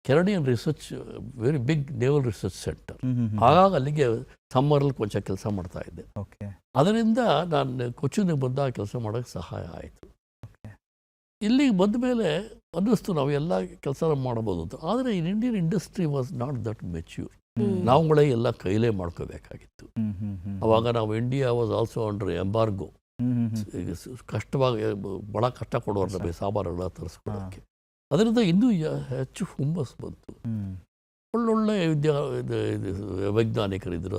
Canadian research very big naval research centre. ಆಗಾಗ ಅಲ್ಲಿಗೆ ಸಮ್ಮರಲ್ಲಿ ಕೊಂಚ ಕೆಲಸ ಮಾಡ್ತಾ ಇದ್ದೆ. ಅದರಿಂದ ನಾನು ಕೊಚ್ಚಿನಿಗೆ ಬಂದಾಗ ಕೆಲಸ ಮಾಡೋಕ್ಕೆ ಸಹಾಯ ಆಯಿತು. ಇಲ್ಲಿಗೆ ಬಂದ ಮೇಲೆ ಅನ್ನಿಸ್ತು ನಾವು ಎಲ್ಲ ಕೆಲಸ ಮಾಡ್ಬೋದು ಅಂತ. ಆದರೆ Indian industry was not that mature. ನಾವುಗಳೇ ಎಲ್ಲ ಕೈಲೇ ಮಾಡ್ಕೋಬೇಕಾಗಿತ್ತು. ಅವಾಗ ನಾವು India was also under embargo. ಕಷ್ಟವಾಗಿ ಭಾಳ ಕಷ್ಟ ಕೊಡೋರು ನಮಗೆ ಸಾಮಾನುಗಳನ್ನ ತರಿಸ್ಕೊಡೋಕ್ಕೆ. ಅದರಿಂದ ಇನ್ನೂ ಹೆಚ್ಚು ಹುಮ್ಮಸ್ ಬಂತು. ಒಳ್ಳೊಳ್ಳೆ ವೈಜ್ಞಾನಿಕರಿದ್ದರು,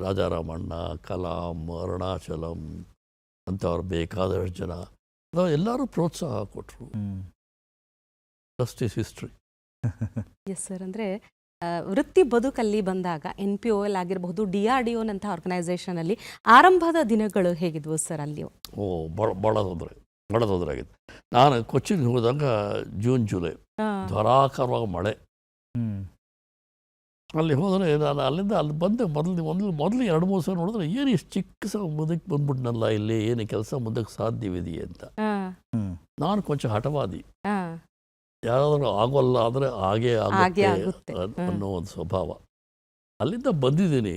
ರಾಜಾರಾಮಣ್ಣ, ಕಲಾಂ, ಅರುಣಾಚಲಂ ಅಂಥವ್ರು ಬೇಕಾದಷ್ಟು ಜನ. ಎಲ್ಲರೂ ಪ್ರೋತ್ಸಾಹ ಕೊಟ್ಟರು. Justice history. S sir. ಅಂದರೆ ವೃತ್ತಿ ಬದುಕಲ್ಲಿ ಬಂದಾಗ NPOL ಆಗಿರಬಹುದು, DRDO ನಂಥ ಆರ್ಗನೈಸೇಷನಲ್ಲಿ ಆರಂಭದ ದಿನಗಳು ಹೇಗಿದ್ವು ಸರ್ ಅಲ್ಲಿ? ಭಾಳ ತೊಂದರೆ ಆಗಿತ್ತು. ನಾನು ಕೊಚ್ಚಿಗೆ ಹೋದಾಗ ಜೂನ್ ಜುಲೈ ಧಾರಾಕಾರವಾಗಿ ಮಳೆ. ಅಲ್ಲಿ ಹೋದರೆ ನಾನು ಅಲ್ಲಿಂದ ಅಲ್ಲಿ ಬಂದೆ. ಮೊದಲು 2-3 ಸಲ ನೋಡಿದ್ರೆ ಏನು ಇಷ್ಟು ಚಿಕ್ಕ ಮುಂದಕ್ಕೆ ಬಂದ್ಬಿಟ್ನಲ್ಲ, ಇಲ್ಲಿ ಏನು ಕೆಲಸ ಮುಂದಕ್ಕೆ ಸಾಧ್ಯವಿದೆಯೇ ಅಂತ. ನಾನು ಕೊಂಚ ಹಠವಾದಿ. ಯಾರಾದರೂ ಆಗೋಲ್ಲ ಅಂದರೆ ಹಾಗೇ ಆಗುತ್ತೆ ಅನ್ನೋ ಒಂದು ಸ್ವಭಾವ. ಅಲ್ಲಿಂದ ಬಂದಿದ್ದೀನಿ.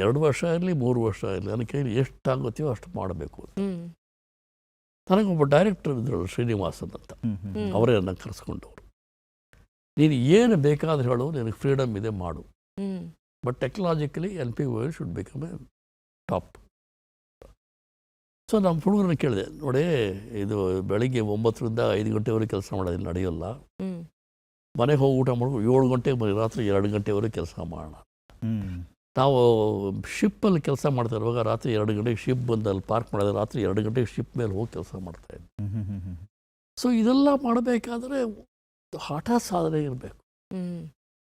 2 ವರ್ಷ ಇರಲಿ 3 ವರ್ಷ ಇರಲಿ, ನನ್ನ ಕೈಲಿ ಎಷ್ಟಾಗುತ್ತೆಯೋ ಅಷ್ಟು ಮಾಡಬೇಕು ಅಂತ. ನನಗೊಬ್ಬ ಡೈರೆಕ್ಟರ್ ಇದ್ರು, ಶ್ರೀನಿವಾಸನ್ ಅಂತ. ಅವರೇ ನನ್ನ ಕರೆಸ್ಕೊಂಡವರು. ನೀನು ಏನು ಬೇಕಾದ್ರೆ ಹೇಳು, ನಿನಗೆ ಫ್ರೀಡಮ್ ಇದೆ, ಮಾಡು. But technologically NPOL should become A top. So ನಮ್ಮ ಹುಡುಗರನ್ನ ಕೇಳಿದೆ, ನೋಡಿ ಇದು ಬೆಳಿಗ್ಗೆ 9ರಿಂದ 5 ಗಂಟೆವರೆಗೆ ಕೆಲಸ ಮಾಡೋದಿಲ್ಲ, ನಡೆಯೋಲ್ಲ. ಮನೆಗೆ ಹೋಗಿ ಊಟ ಮಾಡ್ಕೊಂಡು 7 ಗಂಟೆಗೆ ಬರೀ ರಾತ್ರಿ 2 ಗಂಟೆವರೆಗೆ ಕೆಲಸ ಮಾಡೋಣ. ನಾವು ಶಿಪ್ಪಲ್ಲಿ ಕೆಲಸ ಮಾಡ್ತಾ ಇರುವಾಗ ರಾತ್ರಿ 2 ಗಂಟೆಗೆ ಶಿಪ್ ಬಂದು ಅಲ್ಲಿ ಪಾರ್ಕ್ ಮಾಡಿದ್ರೆ ರಾತ್ರಿ 2 ಗಂಟೆಗೆ ಶಿಪ್ ಮೇಲೆ ಹೋಗಿ ಕೆಲಸ ಮಾಡ್ತಾಯಿದ್ದೆ. ಸೊ ಇದೆಲ್ಲ ಮಾಡಬೇಕಾದ್ರೆ ಹಠ ಸಾಧನೆ ಇರಬೇಕು.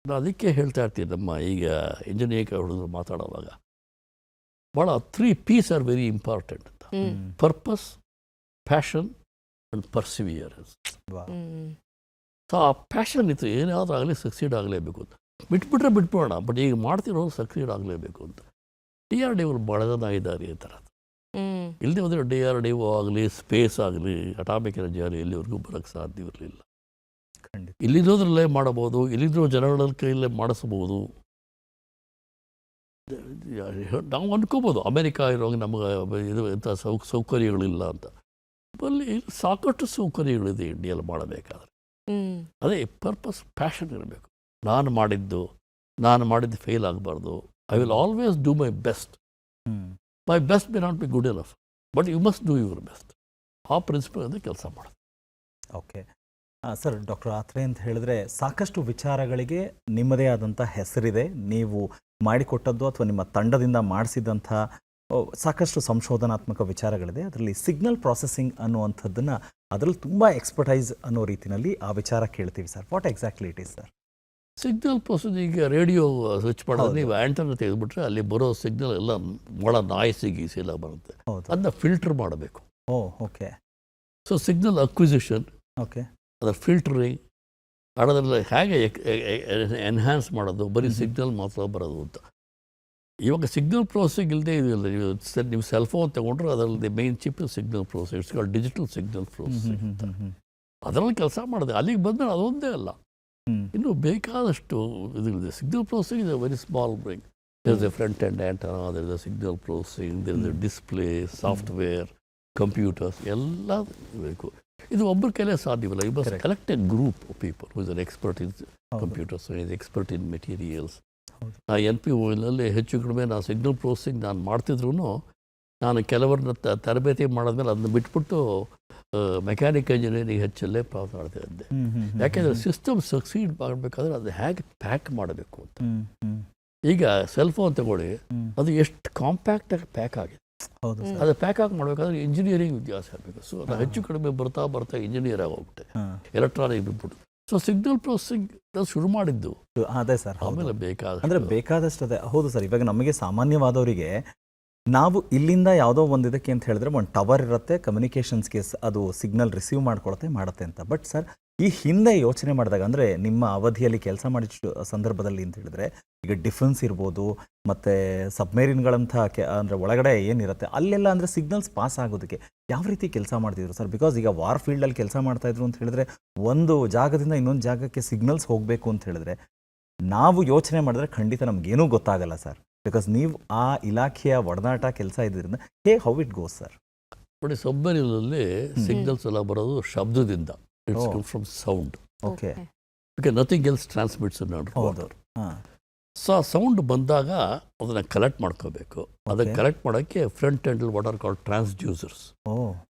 ನಾನು ಅದಕ್ಕೆ ಹೇಳ್ತಾ ಇರ್ತೀನಿ, ನಮ್ಮ ಈಗ ಇಂಜಿನಿಯರಿಂಗ್ ಹುಡುಗರು ಮಾತಾಡುವಾಗ ಭಾಳ 3 P's ಆರ್ ವೆರಿ ಇಂಪಾರ್ಟೆಂಟ್ ಅಂತ. Purpose, passion and perseverance. So ಆ ಪ್ಯಾಷನ್ ಇತ್ತು, ಏನಾದರೂ ಆಗಲಿ ಸಕ್ಸೀಡ್ ಆಗಲೇಬೇಕು ಅಂತ. ಬಿಟ್ಬಿಟ್ರೆ ಬಿಟ್ಬಿಡೋಣ, ಬಟ್ ಈಗ ಮಾಡ್ತಿರೋರು ಸಕ್ಸೀಡ್ ಆಗಲೇಬೇಕು ಅಂತ. DRDO ಭಾಳ ಜನ ಇದ್ದಾರೆ ಈ ಥರ. ಇಲ್ಲದೆ ಹೋದರೆ DRDO ಆಗಲಿ, ಸ್ಪೇಸ್ ಆಗಲಿ, ಅಟಾಮಿಕ್ ಎನರ್ಜಿ ಆಗಲಿ ಎಲ್ಲಿವರೆಗೂ ಬರೋಕ್ಕೆ ಸಾಧ್ಯವಿರಲಿಲ್ಲ. ಇಲ್ಲಿರೋದ್ರಲ್ಲೇ ಮಾಡಬಹುದು, ಇಲ್ಲಿದ್ರೂ ಜನಗಳ ಕೈಯಲ್ಲೇ ಮಾಡಿಸ್ಬೋದು. ನಾವು ಅನ್ಕೋಬೋದು ಅಮೆರಿಕ ಇರೋಂಗೆ ನಮಗೆ ಇದು ಎಂಥ ಸೌಕರ್ಯಗಳಿಲ್ಲ ಅಂತ. ಅಲ್ಲಿ ಸಾಕಷ್ಟು ಸೌಕರ್ಯಗಳಿದೆ ಇಂಡಿಯಲ್ಲಿ ಮಾಡಬೇಕಾದ್ರೆ. ಅದೇ ಪರ್ಪಸ್, ಪ್ಯಾಷನ್ ಇರಬೇಕು. ನಾನು ಮಾಡಿದ್ದು ಫೇಲ್ ಆಗಬಾರ್ದು. I will always do my best. My best may not be good enough, but you must do your best. ಆ ಪ್ರಿನ್ಸಿಪಲ್ ಅಂದರೆ ಕೆಲಸ ಮಾಡೋದು. ಓಕೆ ಸರ್, ಡಾಕ್ಟರ್ ಆತ್ರೆ ಅಂತ ಹೇಳಿದ್ರೆ ಸಾಕಷ್ಟು ವಿಚಾರಗಳಿಗೆ ನಿಮ್ಮದೇ ಆದಂಥ ಹೆಸರಿದೆ. ನೀವು ಮಾಡಿಕೊಟ್ಟದ್ದು ಅಥವಾ ನಿಮ್ಮ ತಂಡದಿಂದ ಮಾಡಿಸಿದಂಥ ಸಾಕಷ್ಟು ಸಂಶೋಧನಾತ್ಮಕ ವಿಚಾರಗಳಿದೆ. ಅದರಲ್ಲಿ ಸಿಗ್ನಲ್ ಪ್ರಾಸೆಸಿಂಗ್ ಅನ್ನುವಂಥದ್ದನ್ನು ಅದರಲ್ಲಿ ತುಂಬ ಎಕ್ಸ್ಪರ್ಟೈಸ್ ಅನ್ನೋ ರೀತಿಯಲ್ಲಿ ಆ ವಿಚಾರ ಕೇಳ್ತೀವಿ sir. What exactly it is sir? Signal process ಈಗ ರೇಡಿಯೋ ಸ್ವಿಚ್ ಮಾಡೋದು ನೀವು ಆ್ಯಂಟನ್ನ ತೆಗೆದುಬಿಟ್ರೆ ಅಲ್ಲಿ ಬರೋ ಸಿಗ್ನಲ್ ಎಲ್ಲ ಭಾಳ ನಾಯ್ಸಿ ಗೀಸಿ ಎಲ್ಲ ಬರುತ್ತೆ, ಅದನ್ನ ಫಿಲ್ಟರ್ ಮಾಡಬೇಕು. Okay. So signal acquisition, okay, ಅದರ ಫಿಲ್ಟರಿಂಗ್ ಮಾಡೋದ್ರಲ್ಲಿ ಹೇಗೆ ಎನ್ಹ್ಯಾನ್ಸ್ ಮಾಡೋದು, ಬರೀ ಸಿಗ್ನಲ್ ಮಾತ್ರ ಬರೋದು ಅಂತ. ಇವಾಗ ಸಿಗ್ನಲ್ ಪ್ರೊಸೆಸಿಂಗ್ ಇಲ್ಲದೆ ಇದೆಯಲ್ಲ, ನೀವು ಸೆಲ್ ಫೋನ್ ತಗೊಂಡ್ರೆ ಅದರಲ್ಲಿ main chip signal process, it's called digital signal processing ಅಂತ. ಅದರಲ್ಲಿ ಕೆಲಸ ಮಾಡಿದೆ. ಅಲ್ಲಿಗೆ ಬಂದರೆ ಅದೊಂದೇ ಅಲ್ಲ, ಇನ್ನು ಬೇಕಾದಷ್ಟು ಇದಿದೆ. Signal processing is a very small bring. There is a front end antenna, there is a signal processing, there is a display, software, computers ಎಲ್ಲ ಬೇಕು. ಇದು ಒಬ್ಬರ ಕೈಲೇ ಸಾಧ್ಯವಿಲ್ಲ. You must collect a group of people who is an expert in computers, is expert in materials. ಆ NPOನಲ್ಲಿ ಹೆಚ್ಚು ಕಡಿಮೆ ನಾನು ಸಿಗ್ನಲ್ ಪ್ರೊಸೆಸಿಂಗ್ ನಾನು ಮಾಡ್ತಿದ್ರು ನಾನು ಕೆಲವರನ್ನ ತರಬೇತಿ ಮಾಡಿದ್ಮೇಲೆ ಅದನ್ನ ಬಿಟ್ಬಿಟ್ಟು ಮೆಕ್ಯಾನಿಕ್ ಇಂಜಿನಿಯರಿಂಗ್ ಹೆಚ್ಚಲ್ಲೇ ಮಾಡ್ತಾ ಇದ್ದೆ. ಯಾಕೆಂದರೆ ಸಿಸ್ಟಮ್ ಸಕ್ಸೀಡ್ ಮಾಡಬೇಕಾದ್ರೆ ಅದು ಹೇಗೆ ಪ್ಯಾಕ್ ಮಾಡಬೇಕು ಅಂತ. ಈಗ ಸೆಲ್ ಫೋನ್ ತಗೊಳ್ಳಿ, ಅದು ಎಷ್ಟು ಕಾಂಪ್ಯಾಕ್ಟಾಗಿ ಪ್ಯಾಕ್ ಆಗಿದೆ. ಅದು ಪ್ಯಾಕ್ ಆಗಿ ಮಾಡಬೇಕಾದ್ರೆ ಇಂಜಿನಿಯರಿಂಗ್ ವಿದ್ಯಾಸ ಆಗಬೇಕು. ಸೊ ಅದು ಹೆಚ್ಚು ಕಡಿಮೆ ಬರ್ತಾ ಇಂಜಿನಿಯರ್ ಆಗೋಗ್ಬಿಟ್ಟೆ, ಎಲೆಕ್ಟ್ರಾನಿಕ್ ಬಿಟ್ಬಿಟ್ಟು. ಸೊ ಸಿಗ್ನಲ್ ಪ್ರೊಸೆಸಿಂಗ್ ಶುರು ಮಾಡಿದ್ದು ಅದೇ ಸರ್. ಆಮೇಲೆ ಬೇಕಾದಷ್ಟು ಅದೇ. ಹೌದು ಸರ್. ಇವಾಗ ನಮಗೆ ಸಾಮಾನ್ಯವಾದವರಿಗೆ ನಾವು ಇಲ್ಲಿಂದ ಯಾವುದೋ ಒಂದು ಇದಕ್ಕೆ ಅಂತ ಹೇಳಿದ್ರೆ ಒಂದು ಟವರ್ ಇರುತ್ತೆ, ಕಮ್ಯುನಿಕೇಷನ್ಸ್ಗೆ ಅದು ಸಿಗ್ನಲ್ ರಿಸೀವ್ ಮಾಡುತ್ತೆ ಅಂತ. ಬಟ್ ಸರ್, ಈ ಹಿಂದೆ ಯೋಚನೆ ಮಾಡಿದಾಗ, ಅಂದರೆ ನಿಮ್ಮ ಅವಧಿಯಲ್ಲಿ ಕೆಲಸ ಮಾಡಿದ ಸಂದರ್ಭದಲ್ಲಿ ಅಂತ ಹೇಳಿದ್ರೆ, ಈಗ ಡಿಫೆನ್ಸ್ ಇರ್ಬೋದು, ಮತ್ತು ಸಬ್ಮೇರಿನ್ಗಳಂಥ ಅಂದರೆ ಒಳಗಡೆ ಏನಿರುತ್ತೆ ಅಲ್ಲೆಲ್ಲ ಅಂದರೆ ಸಿಗ್ನಲ್ಸ್ ಪಾಸ್ ಆಗೋದಕ್ಕೆ ಯಾವ ರೀತಿ ಕೆಲಸ ಮಾಡ್ತಿದ್ರು ಸರ್? ಬಿಕಾಸ್ ಈಗ ವಾರ್ ಫೀಲ್ಡಲ್ಲಿ ಕೆಲಸ ಮಾಡ್ತಾಯಿದ್ರು ಅಂತ ಹೇಳಿದ್ರೆ, ಒಂದು ಜಾಗದಿಂದ ಇನ್ನೊಂದು ಜಾಗಕ್ಕೆ ಸಿಗ್ನಲ್ಸ್ ಹೋಗಬೇಕು ಅಂತ ಹೇಳಿದ್ರೆ ನಾವು ಯೋಚನೆ ಮಾಡಿದ್ರೆ ಖಂಡಿತ ನಮಗೇನೂ ಗೊತ್ತಾಗಲ್ಲ ಸರ್. ಬಿಕಾಸ್ ನೀವು ಆ ಇಲಾಖೆಯ ಒಡನಾಟ ಕೆಲಸ ಇದ್ರಿಂದ ಹೌ ಇಟ್ ಗೋಸ್ ಸರ್? ನೋಡಿ, ಸಬ್ಮರೀನಲ್ಲಿ ಸಿಗ್ನಲ್ಸ್ ಎಲ್ಲ ಬರೋದು ಶಬ್ದದಿಂದ, it's come from sound. Okay. Because nothing else transmits under water. So sound ಬಂದಾಗ ಅದನ್ನು ಕಲೆಕ್ಟ್ ಮಾಡ್ಕೋಬೇಕು. ಅದನ್ನು ಕಲೆಕ್ಟ್ ಮಾಡೋಕ್ಕೆ front end what are called transducers,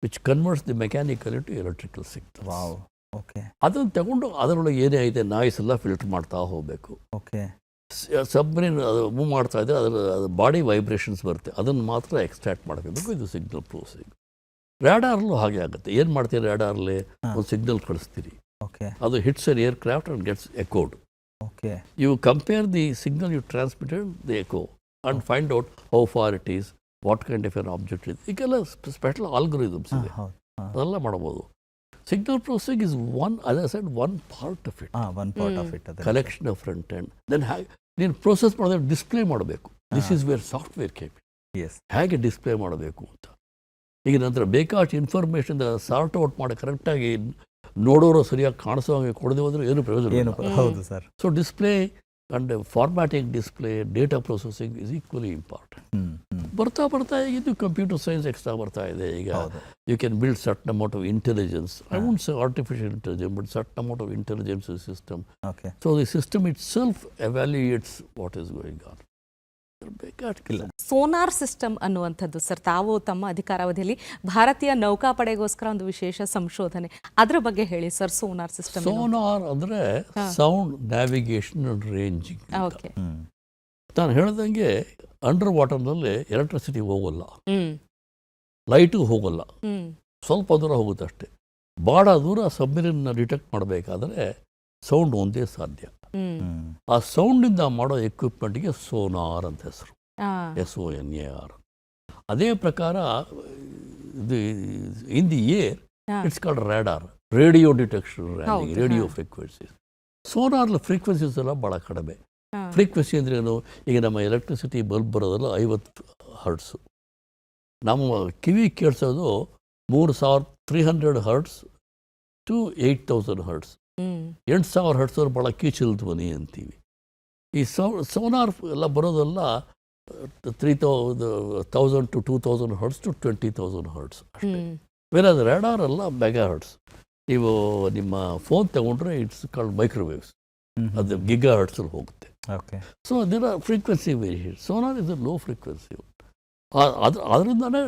which converts the mechanical to electrical signals. Okay. ಅದನ್ನು ತಗೊಂಡು ಅದರೊಳಗೆ ಏನೇ ಇದೆ ನಾಯ್ಸ್ ಎಲ್ಲ ಫಿಲ್ಟರ್ ಮಾಡ್ತಾ ಹೋಗಬೇಕು. ಓಕೆ. ಸಬ್ಮರೀನ್ ಅದು ಮೂವ್ ಮಾಡ್ತಾ ಇದ್ದರೆ ಅದರ ಬಾಡಿ ವೈಬ್ರೇಷನ್ಸ್ ಬರುತ್ತೆ, ಅದನ್ನು ಮಾತ್ರ ಎಕ್ಸ್ಟ್ರಾಕ್ಟ್ ಮಾಡಬೇಕು. ಇದು ಸಿಗ್ನಲ್ ಪ್ರೊಸೆಸಿಂಗ್. ರ್ಯಾಡಾರ್ಲೂ ಹಾಗೆ ಆಗುತ್ತೆ. ಏನು ಮಾಡ್ತೀರಿ? ರ್ಯಾಡಾರ್ಲಿ ಒಂದು ಸಿಗ್ನಲ್ ಕಳಿಸ್ತೀರಿ, ಅದು hits an aircraft and gets echoed. Okay. You compare the signal you transmitted, the echo, and find out how far it is, what kind of an object it is. ಈಗೆಲ್ಲ ಸ್ಪೆಷಲ್ ಆಲ್ಗೊರಿದಮ್ಸ್ ಇದೆ, ಅದೆಲ್ಲ ಮಾಡಬಹುದು. Signal processing is one, as I said, one part of it. One part of it. Collection of front end. Then ನೀನು ಪ್ರೊಸೆಸ್ ಮಾಡಿದ್ರೆ ಡಿಸ್ಪ್ಲೇ ಮಾಡಬೇಕು. This is where software Cape. ಹೇಗೆ ಡಿಸ್ಪ್ಲೇ ಮಾಡಬೇಕು ಅಂತ. ಈಗ ನಂತರ ಬೇಕಾದಷ್ಟು ಇನ್ಫಾರ್ಮೇಷನ್ ಸಾರ್ಟ್ ಔಟ್ ಮಾಡಿ ಕರೆಕ್ಟಾಗಿ ನೋಡೋರು ಸರಿಯಾಗಿ ಕಾಣಿಸೋ ಹಾಗೆ ಕೊಡದೆ ಹೋದ್ರೆ ಏನು ಪ್ರಯೋಜನ. ಹೌದು sir. So display and formatting display, data processing is equally important. ಬರ್ತಾ ಈಗ ಇದು ಕಂಪ್ಯೂಟರ್ ಸೈನ್ಸ್ ಎಕ್ಸ್ಟ್ರಾ ಬರ್ತಾ ಇದೆ. ಈಗ you can build certain amount of intelligence. I won't say artificial intelligence, but certain amount of intelligence system. So the system itself evaluates what is going on. Sonar system ಅನ್ನುವಂಥದ್ದು ಸರ್, ತಾವು ತಮ್ಮ ಅಧಿಕಾರಾವಧಿಯಲ್ಲಿ ಭಾರತೀಯ ನೌಕಾಪಡೆಗೋಸ್ಕರ ಒಂದು ವಿಶೇಷ ಸಂಶೋಧನೆ, ಅದರ ಬಗ್ಗೆ ಹೇಳಿ ಸರ್. Sonar system. ಸೋನಾರ್ ಅಂದ್ರೆ ಸೌಂಡ್ ನ್ಯಾವಿಗೇಷನ್ ಅಂಡ್ ರೇಂಜಿಂಗ್. ನಾನು ಹೇಳ್ದಂಗೆ ಅಂಡರ್ ವಾಟರ್ನಲ್ಲಿ ಎಲೆಕ್ಟ್ರಿಸಿಟಿ ಹೋಗಲ್ಲ, ಲೈಟು ಹೋಗಲ್ಲ, ಸ್ವಲ್ಪ ದೂರ ಹೋಗುತ್ತೆ ಅಷ್ಟೇ. ಭಾಳ ದೂರ ಸಬ್ಮರೀನ್ನ ಡಿಟೆಕ್ಟ್ ಮಾಡಬೇಕಾದ್ರೆ ಸೌಂಡ್ ಒಂದೇ ಸಾಧ್ಯ. ಆ ಸೌಂಡಿಂದ ಮಾಡೋ ಎಕ್ವಿಪ್ಮೆಂಟ್ಗೆ ಸೋನಾರ್ ಅಂತ ಹೆಸರು, SONAR. ಅದೇ ಪ್ರಕಾರ in the air it's called radar, radio detection, radio frequencies. ಸೋನಾರ್ಲ ಫ್ರೀಕ್ವೆನ್ಸೀಸ್ ಎಲ್ಲ ಭಾಳ ಕಡಿಮೆ. ಫ್ರೀಕ್ವೆನ್ಸಿ ಅಂದ್ರೇನು? ಈಗ ನಮ್ಮ ಎಲೆಕ್ಟ್ರಿಸಿಟಿ ಬಲ್ಬ್ ಬರೋದಲ್ಲ 50 ಹರ್ಟ್ಸು. ನಮ್ಮ ಕಿವಿ ಕೇಳಿಸೋದು 3300 ಹರ್ಟ್ಸ್ ಟು 8000 ಹರ್ಟ್ಸ್. 8000 ಹರ್ಟ್ಸ್ ಅವ್ರು ಭಾಳ ಕೀಚಲ್ ಧ್ವನಿ ಅಂತೀವಿ. ಈ ಸೋನಾರ್ ಎಲ್ಲ ಬರೋದೆಲ್ಲ 3000 to 2000 ಹರ್ಟ್ಸ್ ಟು 20,000 ಹರ್ಟ್ಸ್ ಅಷ್ಟೇ. ಬೇರೆ ಅದು ರ್ಯಾಡಾರ್ ಎಲ್ಲ ಮೆಗಾ ಹರ್ಟ್ಸ್. ನೀವು ನಿಮ್ಮ ಫೋನ್ ತಗೊಂಡ್ರೆ ಇಟ್ಸ್ ಕಾಲ್ಡ್ ಮೈಕ್ರೋವೇವ್ಸ್, ಅದು ಗಿಗಾ ಹರ್ಟ್ಸಲ್ಲಿ ಹೋಗುತ್ತೆ. ಸೊ ಅದರ frequency variation. Sonar is a low frequency. ಅದರಿಂದನೇ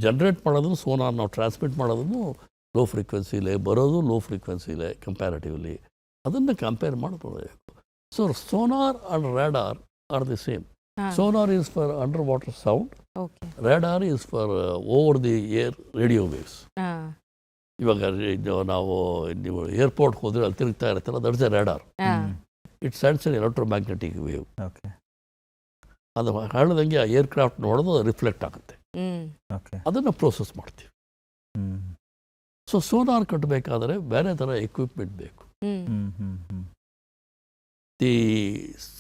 ಜನ್ರೇಟ್ ಮಾಡೋದು ಸೋನಾರ್, ನಾವು ಟ್ರಾನ್ಸ್ಮಿಟ್ ಮಾಡೋದು ಲೋ ಫ್ರೀಕ್ವೆನ್ಸಿಲೇ, ಬರೋದು ಲೋ ಫ್ರೀಕ್ವೆನ್ಸಿಲೇ ಕಂಪ್ಯಾರಿಟಿವ್ಲಿ. ಅದನ್ನು ಕಂಪೇರ್ ಮಾಡ್ಕೊಳ್ಬೇಕು. So sonar and radar are the same. Sonar is for under water sound, radar is for over the air radio waves. ಇವಾಗ ನಾವು ನೀವು ಏರ್ಪೋರ್ಟ್ ಹೋದ್ರೆ ಅಲ್ಲಿ ತಿರುಗ್ತಾ ಇರುತ್ತಲ್ಲ, that's a radar. It sends N electromagnetic wave. Okay ಅದು ಹೇಳ್ದಂಗೆ ಆ ಏರ್ಕ್ರಾಫ್ಟ್ ನೋಡೋದು ರಿಫ್ಲೆಕ್ಟ್ ಆಗುತ್ತೆ, ಓಕೆ ಅದನ್ನು ಪ್ರೋಸೆಸ್ ಮಾಡ್ತೀವಿ. ಸೊ ಸೋನಾರ್ ಕಟ್ಟಬೇಕಾದ್ರೆ ಬೇರೆ ಥರ ಎಕ್ವಿಪ್ಮೆಂಟ್ ಬೇಕು. The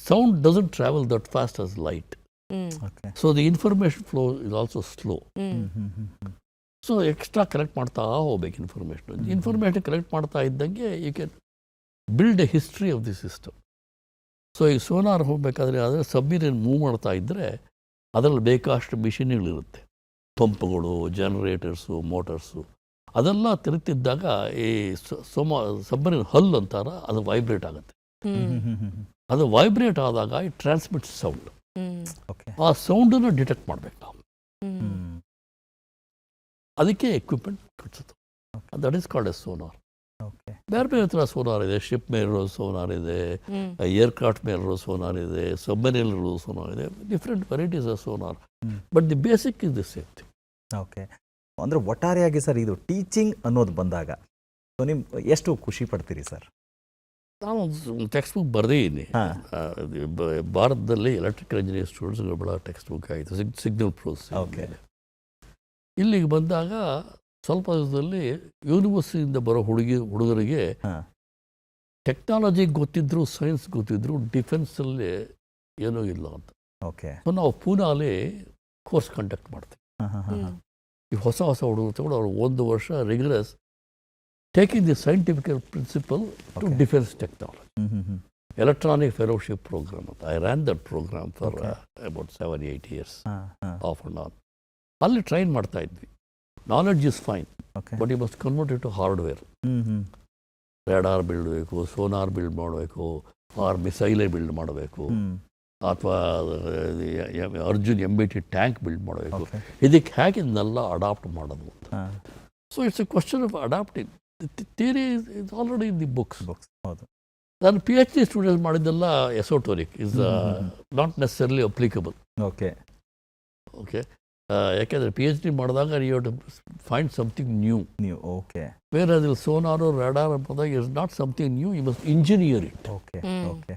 sound doesn't travel that fast as light, okay so the information flow is also slow. So extra collect ಮಾಡ್ತಾ ಹೋಗ್ಬೇಕು ಇನ್ಫಾರ್ಮೇಷನ್ ಕಲೆಕ್ಟ್ ಮಾಡ್ತಾ ಇದ್ದಂಗೆ you can build a history of the system. So ಈಗ ಸೋನಾರ್ ಹೋಗಬೇಕಾದ್ರೆ ಆದರೆ ಸಬ್ಮಿರೀನ್ ಮೂವ್ ಮಾಡ್ತಾ ಇದ್ದರೆ ಅದರಲ್ಲಿ ಬೇಕಾಷ್ಟು ಮಿಷಿನ್ಗಳಿರುತ್ತೆ, ಪಂಪ್ಗಳು, ಜನರೇಟರ್ಸು, ಮೋಟರ್ಸು, ಅದೆಲ್ಲ ತಿರುಗ್ತಿದ್ದಾಗ ಈ ಸಬ್ಮರೀನ್ ಹಲ್ ಅಂತಾರ ಅದು ವೈಬ್ರೇಟ್ ಆಗುತ್ತೆ. ಅದು ವೈಬ್ರೇಟ್ ಆದಾಗ ಇಟ್ ಟ್ರಾನ್ಸ್ಮಿಟ್ಸ್ ಸೌಂಡ್. ಆ ಸೌಂಡನ್ನು ಡಿಟೆಕ್ಟ್ ಮಾಡಬೇಕು ನಾವು, ಅದಕ್ಕೆ ಎಕ್ವಿಪ್ಮೆಂಟ್ ಕಟ್ಸುತ್ತೆ. That is called a sonar. ಬೇರೆ ಬೇರೆ ಥರ ಸೋನಾರ್ ಇದೆ, ಶಿಪ್ ಮೇಲಿರೋ ಸೋನಾರ್ ಇದೆ, ಏರ್ಕ್ರಾಫ್ಟ್ ಮೇಲಿರೋ ಸೋನಾರ್ ಇದೆ, ಸಬ್ಮರೀನ್ಲಿರೋ ಸೋನಾರ್ ಇದೆ, different varieties of sonar, but the basic is the same thing. Okay, ಅಂದರೆ ಒಟ್ಟಾರೆಯಾಗಿ ಸರ್ ಇದು ಟೀಚಿಂಗ್ ಅನ್ನೋದು ಬಂದಾಗ ಸೊ ನೀವು ಎಷ್ಟು ಖುಷಿ ಪಡ್ತೀರಿ ಸರ್? ನಾನು ಒಂದು ಟೆಕ್ಸ್ಟ್ ಬುಕ್ ಬರೆದಿದ್ದೀನಿ. ಭಾರತದಲ್ಲಿ ಎಲೆಕ್ಟ್ರಿಕಲ್ ಇಂಜಿನಿಯರ್ ಸ್ಟೂಡೆಂಟ್ಸ್ಗಳು ಬಹಳ ಟೆಕ್ಸ್ಟ್ ಬುಕ್ ಆಯಿತು, ಸಿಗ್ನಲ್ ಪ್ರೋಸ್. ಓಕೆ, ಇಲ್ಲಿಗೆ ಬಂದಾಗ ಸ್ವಲ್ಪ ದಿವಸದಲ್ಲಿ ಯೂನಿವರ್ಸಿಟಿಯಿಂದ ಬರೋ ಹುಡುಗರಿಗೆ ಟೆಕ್ನಾಲಜಿ ಗೊತ್ತಿದ್ರು, ಸೈನ್ಸ್ ಗೊತ್ತಿದ್ರು, ಡಿಫೆನ್ಸಲ್ಲಿ ಏನೂ ಇಲ್ಲ ಅಂತ. ಓಕೆ, ಸೊ ನಾವು ಪೂನಾಲಿ ಕೋರ್ಸ್ ಕಂಡಕ್ಟ್ ಮಾಡ್ತೀವಿ. ಈ ಹೊಸ ಹುಡುಗರು ತಗೊಂಡು ಅವರು 1 ವರ್ಷ rigorous taking the scientific principle to defence technology, electronic fellowship program ಅಂತ. I ran that program for about 7-8 years of and on. ಅಲ್ಲಿ ಟ್ರೈನ್ ಮಾಡ್ತಾ ಇದ್ವಿ. Knowledge is fine, but you must convert it to hardware. Radar ಬಿಲ್ಡಬೇಕು, ಸೋನಾರ್ ಬಿಲ್ಡ್ ಮಾಡಬೇಕು, ಆರ್ ಮಿಸೈಲೇ ಬಿಲ್ಡ್ ಮಾಡಬೇಕು, ಅಥವಾ ಅರ್ಜುನ್ MBT ಟ್ಯಾಂಕ್ ಬಿಲ್ಡ್ ಮಾಡಬೇಕು. ಇದಕ್ಕೆ ಹೇಗೆ ಇದನ್ನೆಲ್ಲ ಅಡಾಪ್ಟ್ ಮಾಡೋದು ಅಂತ. So it's a question of adapting. Theory is already in the books. ನಾನು PhD ಸ್ಟೂಡೆಂಟ್ ಮಾಡಿದ್ದೆಲ್ಲ esoteric, is not necessarily applicable. Okay okay, ಯಾಕೆಂದರೆ PhD ಮಾಡಿದಾಗ you have to find something new. Okay, ಬೇರೆ ಅದ್ರಲ್ಲಿ ಸೋನಾರು ರೇಡಾರ್ ಅಂದಾಗ is not something new, you must engineer it. Okay okay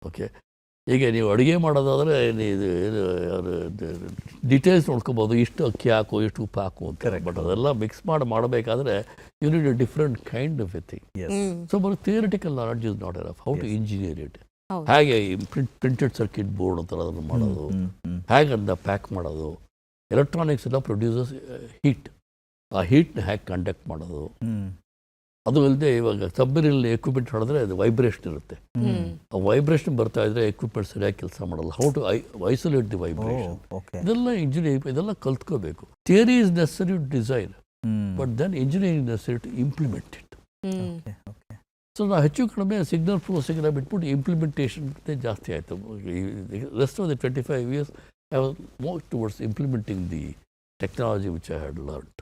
okay, ಈಗ ನೀವು ಅಡುಗೆ ಮಾಡೋದಾದರೆ ಡೀಟೇಲ್ಸ್ ನೋಡ್ಕೋಬೋದು, ಇಷ್ಟು ಅಕ್ಕಿ ಹಾಕು, ಇಷ್ಟು ಉಪ್ಪು ಹಾಕು ಅಂತ. ಬಟ್ ಅದೆಲ್ಲ ಮಿಕ್ಸ್ ಮಾಡಬೇಕಾದ್ರೆ you need a different kind of a thing. So ಬರೀ theoretical knowledge is not enough. How to engineer it, ಹೇಗೆ ಪ್ರಿಂಟೆಡ್ ಸರ್ಕ್ಯೂಟ್ ಬೋರ್ಡ್ ಅಂತಾರೆ ಅದನ್ನು ಮಾಡೋದು, ಹೇಗೆ ಅದನ್ನ ಪ್ಯಾಕ್ ಮಾಡೋದು, ಎಲೆಕ್ಟ್ರಾನಿಕ್ಸ್ ಎಲ್ಲ ಪ್ರೊಡ್ಯೂಸರ್ಸ್ ಹೀಟ್, ಆ ಹೀಟ್ನ ಹೇಗೆ ಕಂಡಕ್ಟ್ ಮಾಡೋದು. ಅದು ಅಲ್ಲದೆ ಇವಾಗ ಸಬ್ಮರೀನಲ್ಲಿ ಎಕ್ವಿಪ್ಮೆಂಟ್ ಮಾಡಿದ್ರೆ ಅದು ವೈಬ್ರೇಷನ್ ಇರುತ್ತೆ. ಆ ವೈಬ್ರೇಷನ್ ಬರ್ತಾ ಇದ್ರೆ ಎಕ್ವಿಪ್ಮೆಂಟ್ ಸರಿಯಾಗಿ ಕೆಲಸ ಮಾಡಲ್ಲ. How to isolate the vibration, ಇದೆಲ್ಲ ಇಂಜಿನಿಯರಿಂಗ್, ಇದೆಲ್ಲ ಕಲ್ತ್ಕೋಬೇಕು. Theory is necessary to design, but then engineering necessary to implement it. So ನಾವು ಹೆಚ್ಚು ಕಡಿಮೆ ಸಿಗ್ನಲ್ ಪ್ರೋಸೆಸಿಂಗ್ ಬಿಟ್ಬಿಟ್ಟು ಇಂಪ್ಲಿಮೆಂಟೇಷನ್ ಜಾಸ್ತಿ ಆಯಿತು. Rest of the 25 years I was more towards implementing the technology which I had learned.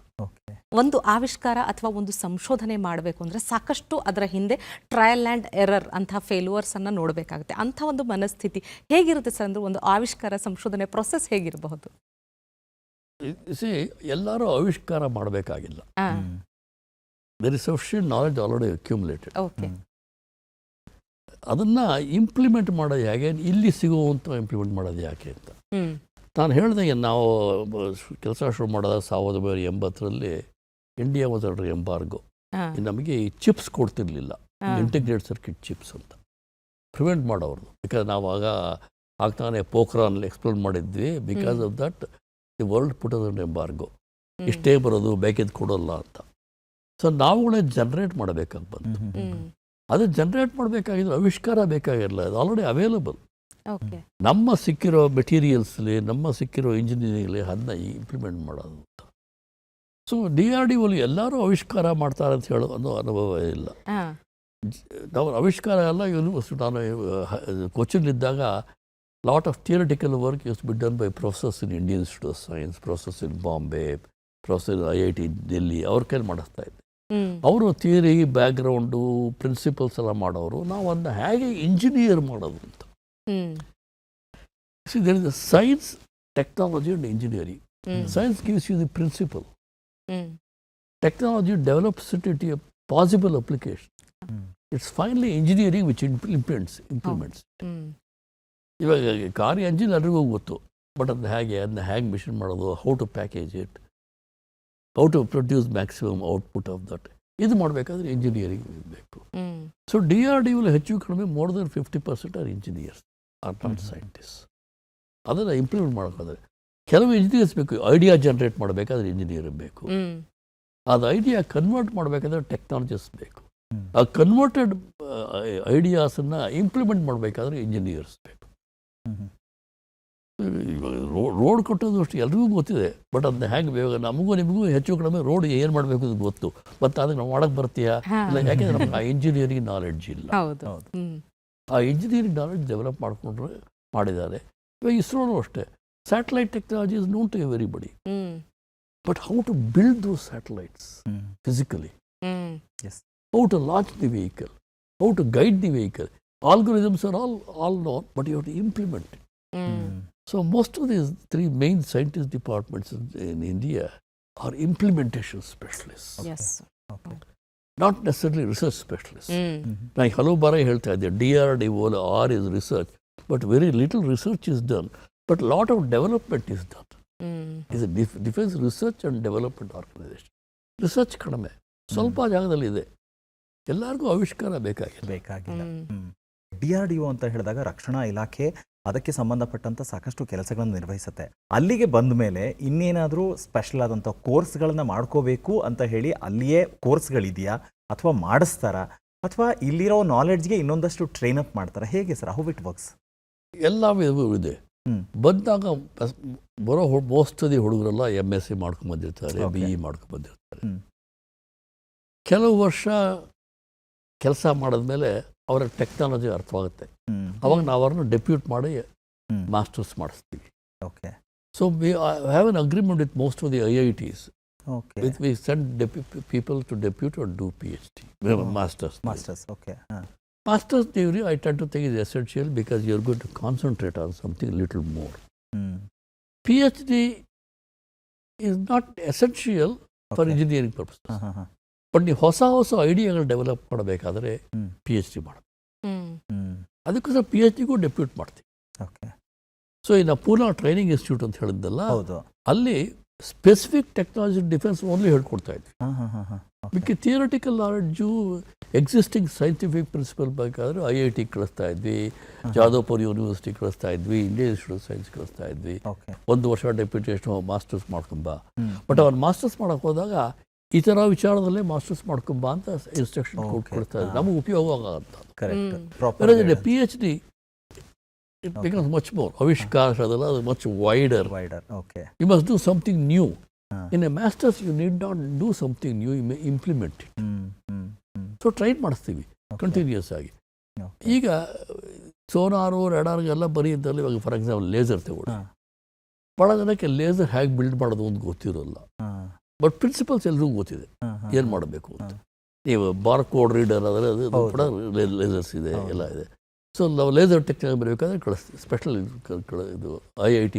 ಒಂದು ಆವಿಷ್ಕಾರ ಅಥವಾ ಒಂದು ಸಂಶೋಧನೆ ಮಾಡಬೇಕು ಅಂದರೆ ಸಾಕಷ್ಟು ಅದರ ಹಿಂದೆ ಟ್ರಯಲ್ ಆ್ಯಂಡ್ ಎರರ್ ಅಂಥ ಫೇಲ್ಯೂರ್ಸ್ ಅನ್ನು ನೋಡಬೇಕಾಗುತ್ತೆ. ಅಂಥ ಒಂದು ಮನಸ್ಥಿತಿ ಹೇಗಿರುತ್ತೆ ಸರ್? ಅಂದರೆ ಒಂದು ಆವಿಷ್ಕಾರ ಸಂಶೋಧನೆ ಪ್ರೊಸೆಸ್ ಹೇಗಿರಬಹುದು? ಎಲ್ಲರೂ ಆವಿಷ್ಕಾರ ಮಾಡಬೇಕಾಗಿಲ್ಲ. There is sufficient knowledge already accumulated. Okay, ಅದನ್ನು ಇಂಪ್ಲಿಮೆಂಟ್ ಮಾಡೋದು ಹೇಗೆ, ಇಲ್ಲಿ ಸಿಗುವಂಥ ಇಂಪ್ಲಿಮೆಂಟ್ ಮಾಡೋದು ಯಾಕೆ ಅಂತ ನಾನು ಹೇಳಿದಂಗೆ, ನಾವು ಕೆಲಸ ಶುರು ಮಾಡಿದಾಗ 1980ರಲ್ಲಿ ಇಂಡಿಯಾ ವಾಸ್ ಅಂಡರ್ ಎಂಬಾರ್ಗೋ. ನಮಗೆ ಈ ಚಿಪ್ಸ್ ಕೊಡ್ತಿರ್ಲಿಲ್ಲ, ಇಂಟಿಗ್ರೇಟೆಡ್ ಸರ್ಕ್ಯೂಟ್ ಚಿಪ್ಸ್ ಅಂತ ಪ್ರಿವೆಂಟ್ ಮಾಡೋರು. ಬಿಕಾಸ್ ನಾವು ಆಗ್ತಾನೆ ಪೋಖ್ರಾನಲ್ಲಿ ಎಕ್ಸ್ಪ್ಲೋರ್ ಮಾಡಿದ್ವಿ. Because of that the world put us under embargo. ಇಷ್ಟೇ ಬರೋದು, ಬೇಕಿದ್ದು ಕೊಡೋಲ್ಲ ಅಂತ. ಸೊ ನಾವುಗಳೇ ಜನ್ರೇಟ್ ಮಾಡಬೇಕಾಗಿ ಬಂತು. ಅದು ಜನ್ರೇಟ್ ಮಾಡಬೇಕಾಗಿದ್ರೆ ಆವಿಷ್ಕಾರ ಬೇಕಾಗಿರಲ್ಲ, ಅದು ಆಲ್ರೆಡಿ ಅವೈಲಬಲ್. ನಮ್ಮ ಸಿಕ್ಕಿರೋ ಮೆಟೀರಿಯಲ್ಸ್ಲಿ, ನಮ್ಮ ಸಿಕ್ಕಿರೋ ಇಂಜಿನಿಯರಿಂಗ್ಲಿ ಅದನ್ನ ಇಂಪ್ಲಿಮೆಂಟ್ ಮಾಡೋದು ಅಂತ. ಸೊ DRDO ಎಲ್ಲರೂ ಆವಿಷ್ಕಾರ ಮಾಡ್ತಾರೆ ಅಂತ ಹೇಳೋ ಅನ್ನೋ ಅನುಭವ ಇಲ್ಲ. ನಾವು ಆವಿಷ್ಕಾರ ಎಲ್ಲ ಯೂನಿವರ್ಸಿಟಿ, ನಾನು ಕೊಚ್ಚಿನಲ್ಲಿದ್ದಾಗ lot of theoretical work used be done by professors in Indian institute of Science, professors in Bombay, professor in IIT Delhi, ಅವ್ರ ಕೈಲಿ ಮಾಡಿಸ್ತಾ ಇದ್ದೆ. ಅವರು ಥಿಯರಿ ಬ್ಯಾಕ್ಗ್ರೌಂಡು ಪ್ರಿನ್ಸಿಪಲ್ಸ್ ಎಲ್ಲ ಮಾಡೋರು. ನಾವು ಅದನ್ನ ಹೇಗೆ ಇಂಜಿನಿಯರ್ ಮಾಡೋದು ಅಂತ. See, there is a science, technology and engineering. Science gives you the principle. Technology develops it into a possible application. It's finally engineering which implements. ಇವಾಗ ಕಾರ್ ಎಂಜಿನ್ ಎಲ್ರಿಗೂ ಗೊತ್ತು, ಬಟ್ ಅದನ್ನ ಹೇಗೆ ಮಿಷನ್ ಮಾಡೋದು, how to package it, how to produce maximum output of that, ಇದು ಮಾಡಬೇಕಾದ್ರೆ ಇಂಜಿನಿಯರಿಂಗ್ ಬೇಕು. ಸೊ DRDO ಹೆಚ್ಚು ಕಡಿಮೆ more than 50% are engineers, are not scientist. ಅದನ್ನು ಇಂಪ್ಲಿಮೆಂಟ್ ಮಾಡೋಕ್ಕಾದ್ರೆ ಕೆಲವು ಇಂಜಿನಿಯರ್ಸ್ ಬೇಕು. ಐಡಿಯಾ ಜನ್ರೇಟ್ ಮಾಡಬೇಕಾದ್ರೆ ಇಂಜಿನಿಯರ್ ಬೇಕು. ಅದು ಐಡಿಯಾ ಕನ್ವರ್ಟ್ ಮಾಡಬೇಕಾದ್ರೆ ಟೆಕ್ನಾಲಜಿಸ್ಟ್ ಬೇಕು. ಆ ಕನ್ವರ್ಟೆಡ್ ಐಡಿಯಾಸನ್ನು ಇಂಪ್ಲಿಮೆಂಟ್ ಮಾಡಬೇಕಾದ್ರೆ ಇಂಜಿನಿಯರ್ಸ್ ಬೇಕು. ರೋಡ್ ಕೊಟ್ಟೋದು ಅಷ್ಟು ಎಲ್ರಿಗೂ ಗೊತ್ತಿದೆ, ಬಟ್ ಅದನ್ನ ಹೇಗೆ ಬೇಗ ನಮಗೂ ನಿಮಗೂ ಹೆಚ್ಚು ಕಡಿಮೆ ರೋಡ್ ಏನು ಮಾಡಬೇಕು ಅಂತ ಗೊತ್ತು, ಮತ್ತು ಅದಕ್ಕೆ ನಾವು ಮಾಡಕ್ಕೆ ಬರ್ತೀಯಾ ಇಲ್ಲ, ಯಾಕೆಂದ್ರೆ ನಮ್ಗೆ ಆ ಇಂಜಿನಿಯರಿಂಗ್ ನಾಲೆಡ್ಜ್ ಇಲ್ಲ. ಆ ಇಂಜಿನಿಯರಿಂಗ್ ನಾಲೆಡ್ಜ್ ಡೆವಲಪ್ ಮಾಡಿದ್ದಾರೆ. ಇವಾಗ ಇಸ್ರೋನು ಅಷ್ಟೇ, satellite technology is known to everybody, but how to build those satellites physically, how to launch the vehicle, how to guide the vehicle. Algorithms are all known, but you have to implement it. So most of these three main scientist departments in India are implementation specialists. Yes. Okay. Not necessarily research specialists. Now, hello bara ಹೇಳ್ತಾ ಇದ್ದೆ, DRDO R is research, but very little research is done, but lot of development is done. It's a defense research and development organization. Research ಕಡಿಮೆ, ಸ್ವಲ್ಪ ಜಾಗದಲ್ಲಿ ಇದೆ, ಎಲ್ಲರಿಗೂ ಆವಿಷ್ಕಾರ ಬೇಕಾಗಿಲ್ಲ. DRDO ಅಂತ ಹೇಳಿದಾಗ ರಕ್ಷಣಾ ಇಲಾಖೆ ಅದಕ್ಕೆ ಸಂಬಂಧಪಟ್ಟಂತ ಸಾಕಷ್ಟು ಕೆಲಸಗಳನ್ನು ನಿರ್ವಹಿಸುತ್ತೆ. ಅಲ್ಲಿಗೆ ಬಂದ ಮೇಲೆ ಇನ್ನೇನಾದರೂ ಸ್ಪೆಷಲ್ ಆದಂಥ ಕೋರ್ಸ್ಗಳನ್ನ ಮಾಡ್ಕೋಬೇಕು ಅಂತ ಹೇಳಿ ಅಲ್ಲಿಯೇ ಕೋರ್ಸ್ಗಳಿದೆಯಾ, ಅಥವಾ ಮಾಡಿಸ್ತಾರಾ, ಅಥವಾ ಇಲ್ಲಿರೋ ನಾಲೆಡ್ಜ್ಗೆ ಇನ್ನೊಂದಷ್ಟು ಟ್ರೈನ್ ಅಪ್ ಮಾಡ್ತಾರಾ, ಹೇಗೆ ಸರ್, ಹೌ ಇಟ್ ವರ್ಕ್ಸ್? ಎಲ್ಲ ಇದೆ. ಬಂದಾಗ ಬರೋ ಮೋಸ್ಟ್ ಆಫ್ ದಿ ಹುಡುಗರೆಲ್ಲ MSc ಮಾಡ್ಕೊಂಡ್ಬಂದಿರ್ತಾರೆ, BE ಮಾಡ್ಕೊಂಡ್ಬಂದಿರ್ತಾರೆ. ಕೆಲವು ವರ್ಷ ಕೆಲಸ ಮಾಡಿದ್ಮೇಲೆ ಅವರ ಟೆಕ್ನಾಲಜಿ ಅರ್ಥವಾಗುತ್ತೆ. ಅವಾಗ ನಾವು ಅವ್ರನ್ನ ಡೆಪ್ಯೂಟ್ ಮಾಡಿ ಮಾಸ್ಟರ್ಸ್ ಮಾಡಿಸ್ತೀವಿ. Okay. So we have an agreement with most of the IITs. Okay. We send people to depute or do PhD, masters. Okay. Master's degree I tend to think is essential because you're going to concentrate on something a little more. PhD is not essential for engineering purposes. But ನೀವು ಹೊಸ ಐಡಿಯಾಗಳು ಡೆವಲಪ್ ಮಾಡಬೇಕಾದ್ರೆ PhD ಮಾಡಬೇಕು. ಅದಕ್ಕೋಸ್ಕರ PhDಗೂ ಡೆಪ್ಯೂಟ್ ಮಾಡ್ತೀವಿ. ಸೊ ಈ ಪೂನಾ ಟ್ರೈನಿಂಗ್ ಇನ್ಸ್ಟಿಟ್ಯೂಟ್ ಅಂತ ಹೇಳಿದ್ದಲ್ಲ, ಅಲ್ಲಿ ಸ್ಪೆಸಿಫಿಕ್ ಟೆಕ್ನಾಲಜಿ ಡಿಫೆನ್ಸ್ ಓನ್ಲಿ ಹೇಳ್ಕೊಡ್ತಾ ಇದ್ವಿ. ಮಿಕ್ಕಿ theoretical knowledge existing scientific principle ಬೇಕಾದ್ರೆ IIT ಕಳಿಸ್ತಾ ಇದ್ವಿ, ಜಾದವ್ಪುರ್ ಯೂನಿವರ್ಸಿಟಿ ಕಳಿಸ್ತಾ ಇದ್ವಿ, ಇಂಡಿಯನ್ ಇನ್ಸ್ಟಿಟ್ಯೂಟ್ ಆಫ್ ಸೈನ್ಸ್ ಕಳಿಸ್ತಾ ಇದ್ವಿ. 1 ವರ್ಷ ಡೆಪ್ಯೂಟೇಷನ್ ಮಾಸ್ಟರ್ಸ್ ಮಾಡ್ಕೊಂಬ. ಬಟ್ ಅವ್ರು ಮಾಸ್ಟರ್ಸ್ ಮಾಡೋಕೆ ಹೋದಾಗ ಈ ಥರ ವಿಚಾರದಲ್ಲೇ ಮಾಸ್ಟರ್ಸ್ ಮಾಡ್ಕೊಂಬ ಅಂತ ಇನ್ಸ್ಟ್ರಕ್ಷನ್ ಕೊಡ್ತಾ ಇದ್ವಿ. ನಮಗೆ ಉಪಯೋಗ ಆಗಂತ. PhD it becomes much more. Avishkar adala much wider. Okay. You must do something new. In a master's you need not do something new, you may implement it. So try ಮಾಡಿಸ್ತೀವಿ ಕಂಟಿನ್ಯೂಸ್ ಆಗಿ. ಈಗ ಸೋನಾರು ರೆಡಾರ್ಗೆಲ್ಲ ಬರೀ ಅಂತಲ್ಲಿ ಇವಾಗ ಫಾರ್ ಎಕ್ಸಾಂಪಲ್ ಲೇಸರ್ ತಗೊಳ್ಳಿ. ಭಾಳ ಜನಕ್ಕೆ ಲೇಸರ್ ಹೇಗೆ ಬಿಲ್ಡ್ ಮಾಡೋದು ಅಂತ ಗೊತ್ತಿರೋಲ್ಲ, ಬಟ್ ಪ್ರಿನ್ಸಿಪಲ್ಸ್ ಎಲ್ರಿಗೂ ಗೊತ್ತಿದೆ ಏನು ಮಾಡಬೇಕು ಅಂತ. ನೀವು ಬಾರ್ ಕೋಡ್ ರೀಡರ್ ಆದರೆ ಅದು ಕೂಡ ಲೇಸರ್ಸ್ ಇದೆ, ಎಲ್ಲ ಇದೆ. ಸೊ ನಾವು ಲೇಸರ್ ಟೆಕ್ನಾಲಜಿ ಬರಬೇಕಾದ್ರೆ ಕಳಿಸ್ತೀವಿ. ಸ್ಪೆಷಲ್ ಇದು IIT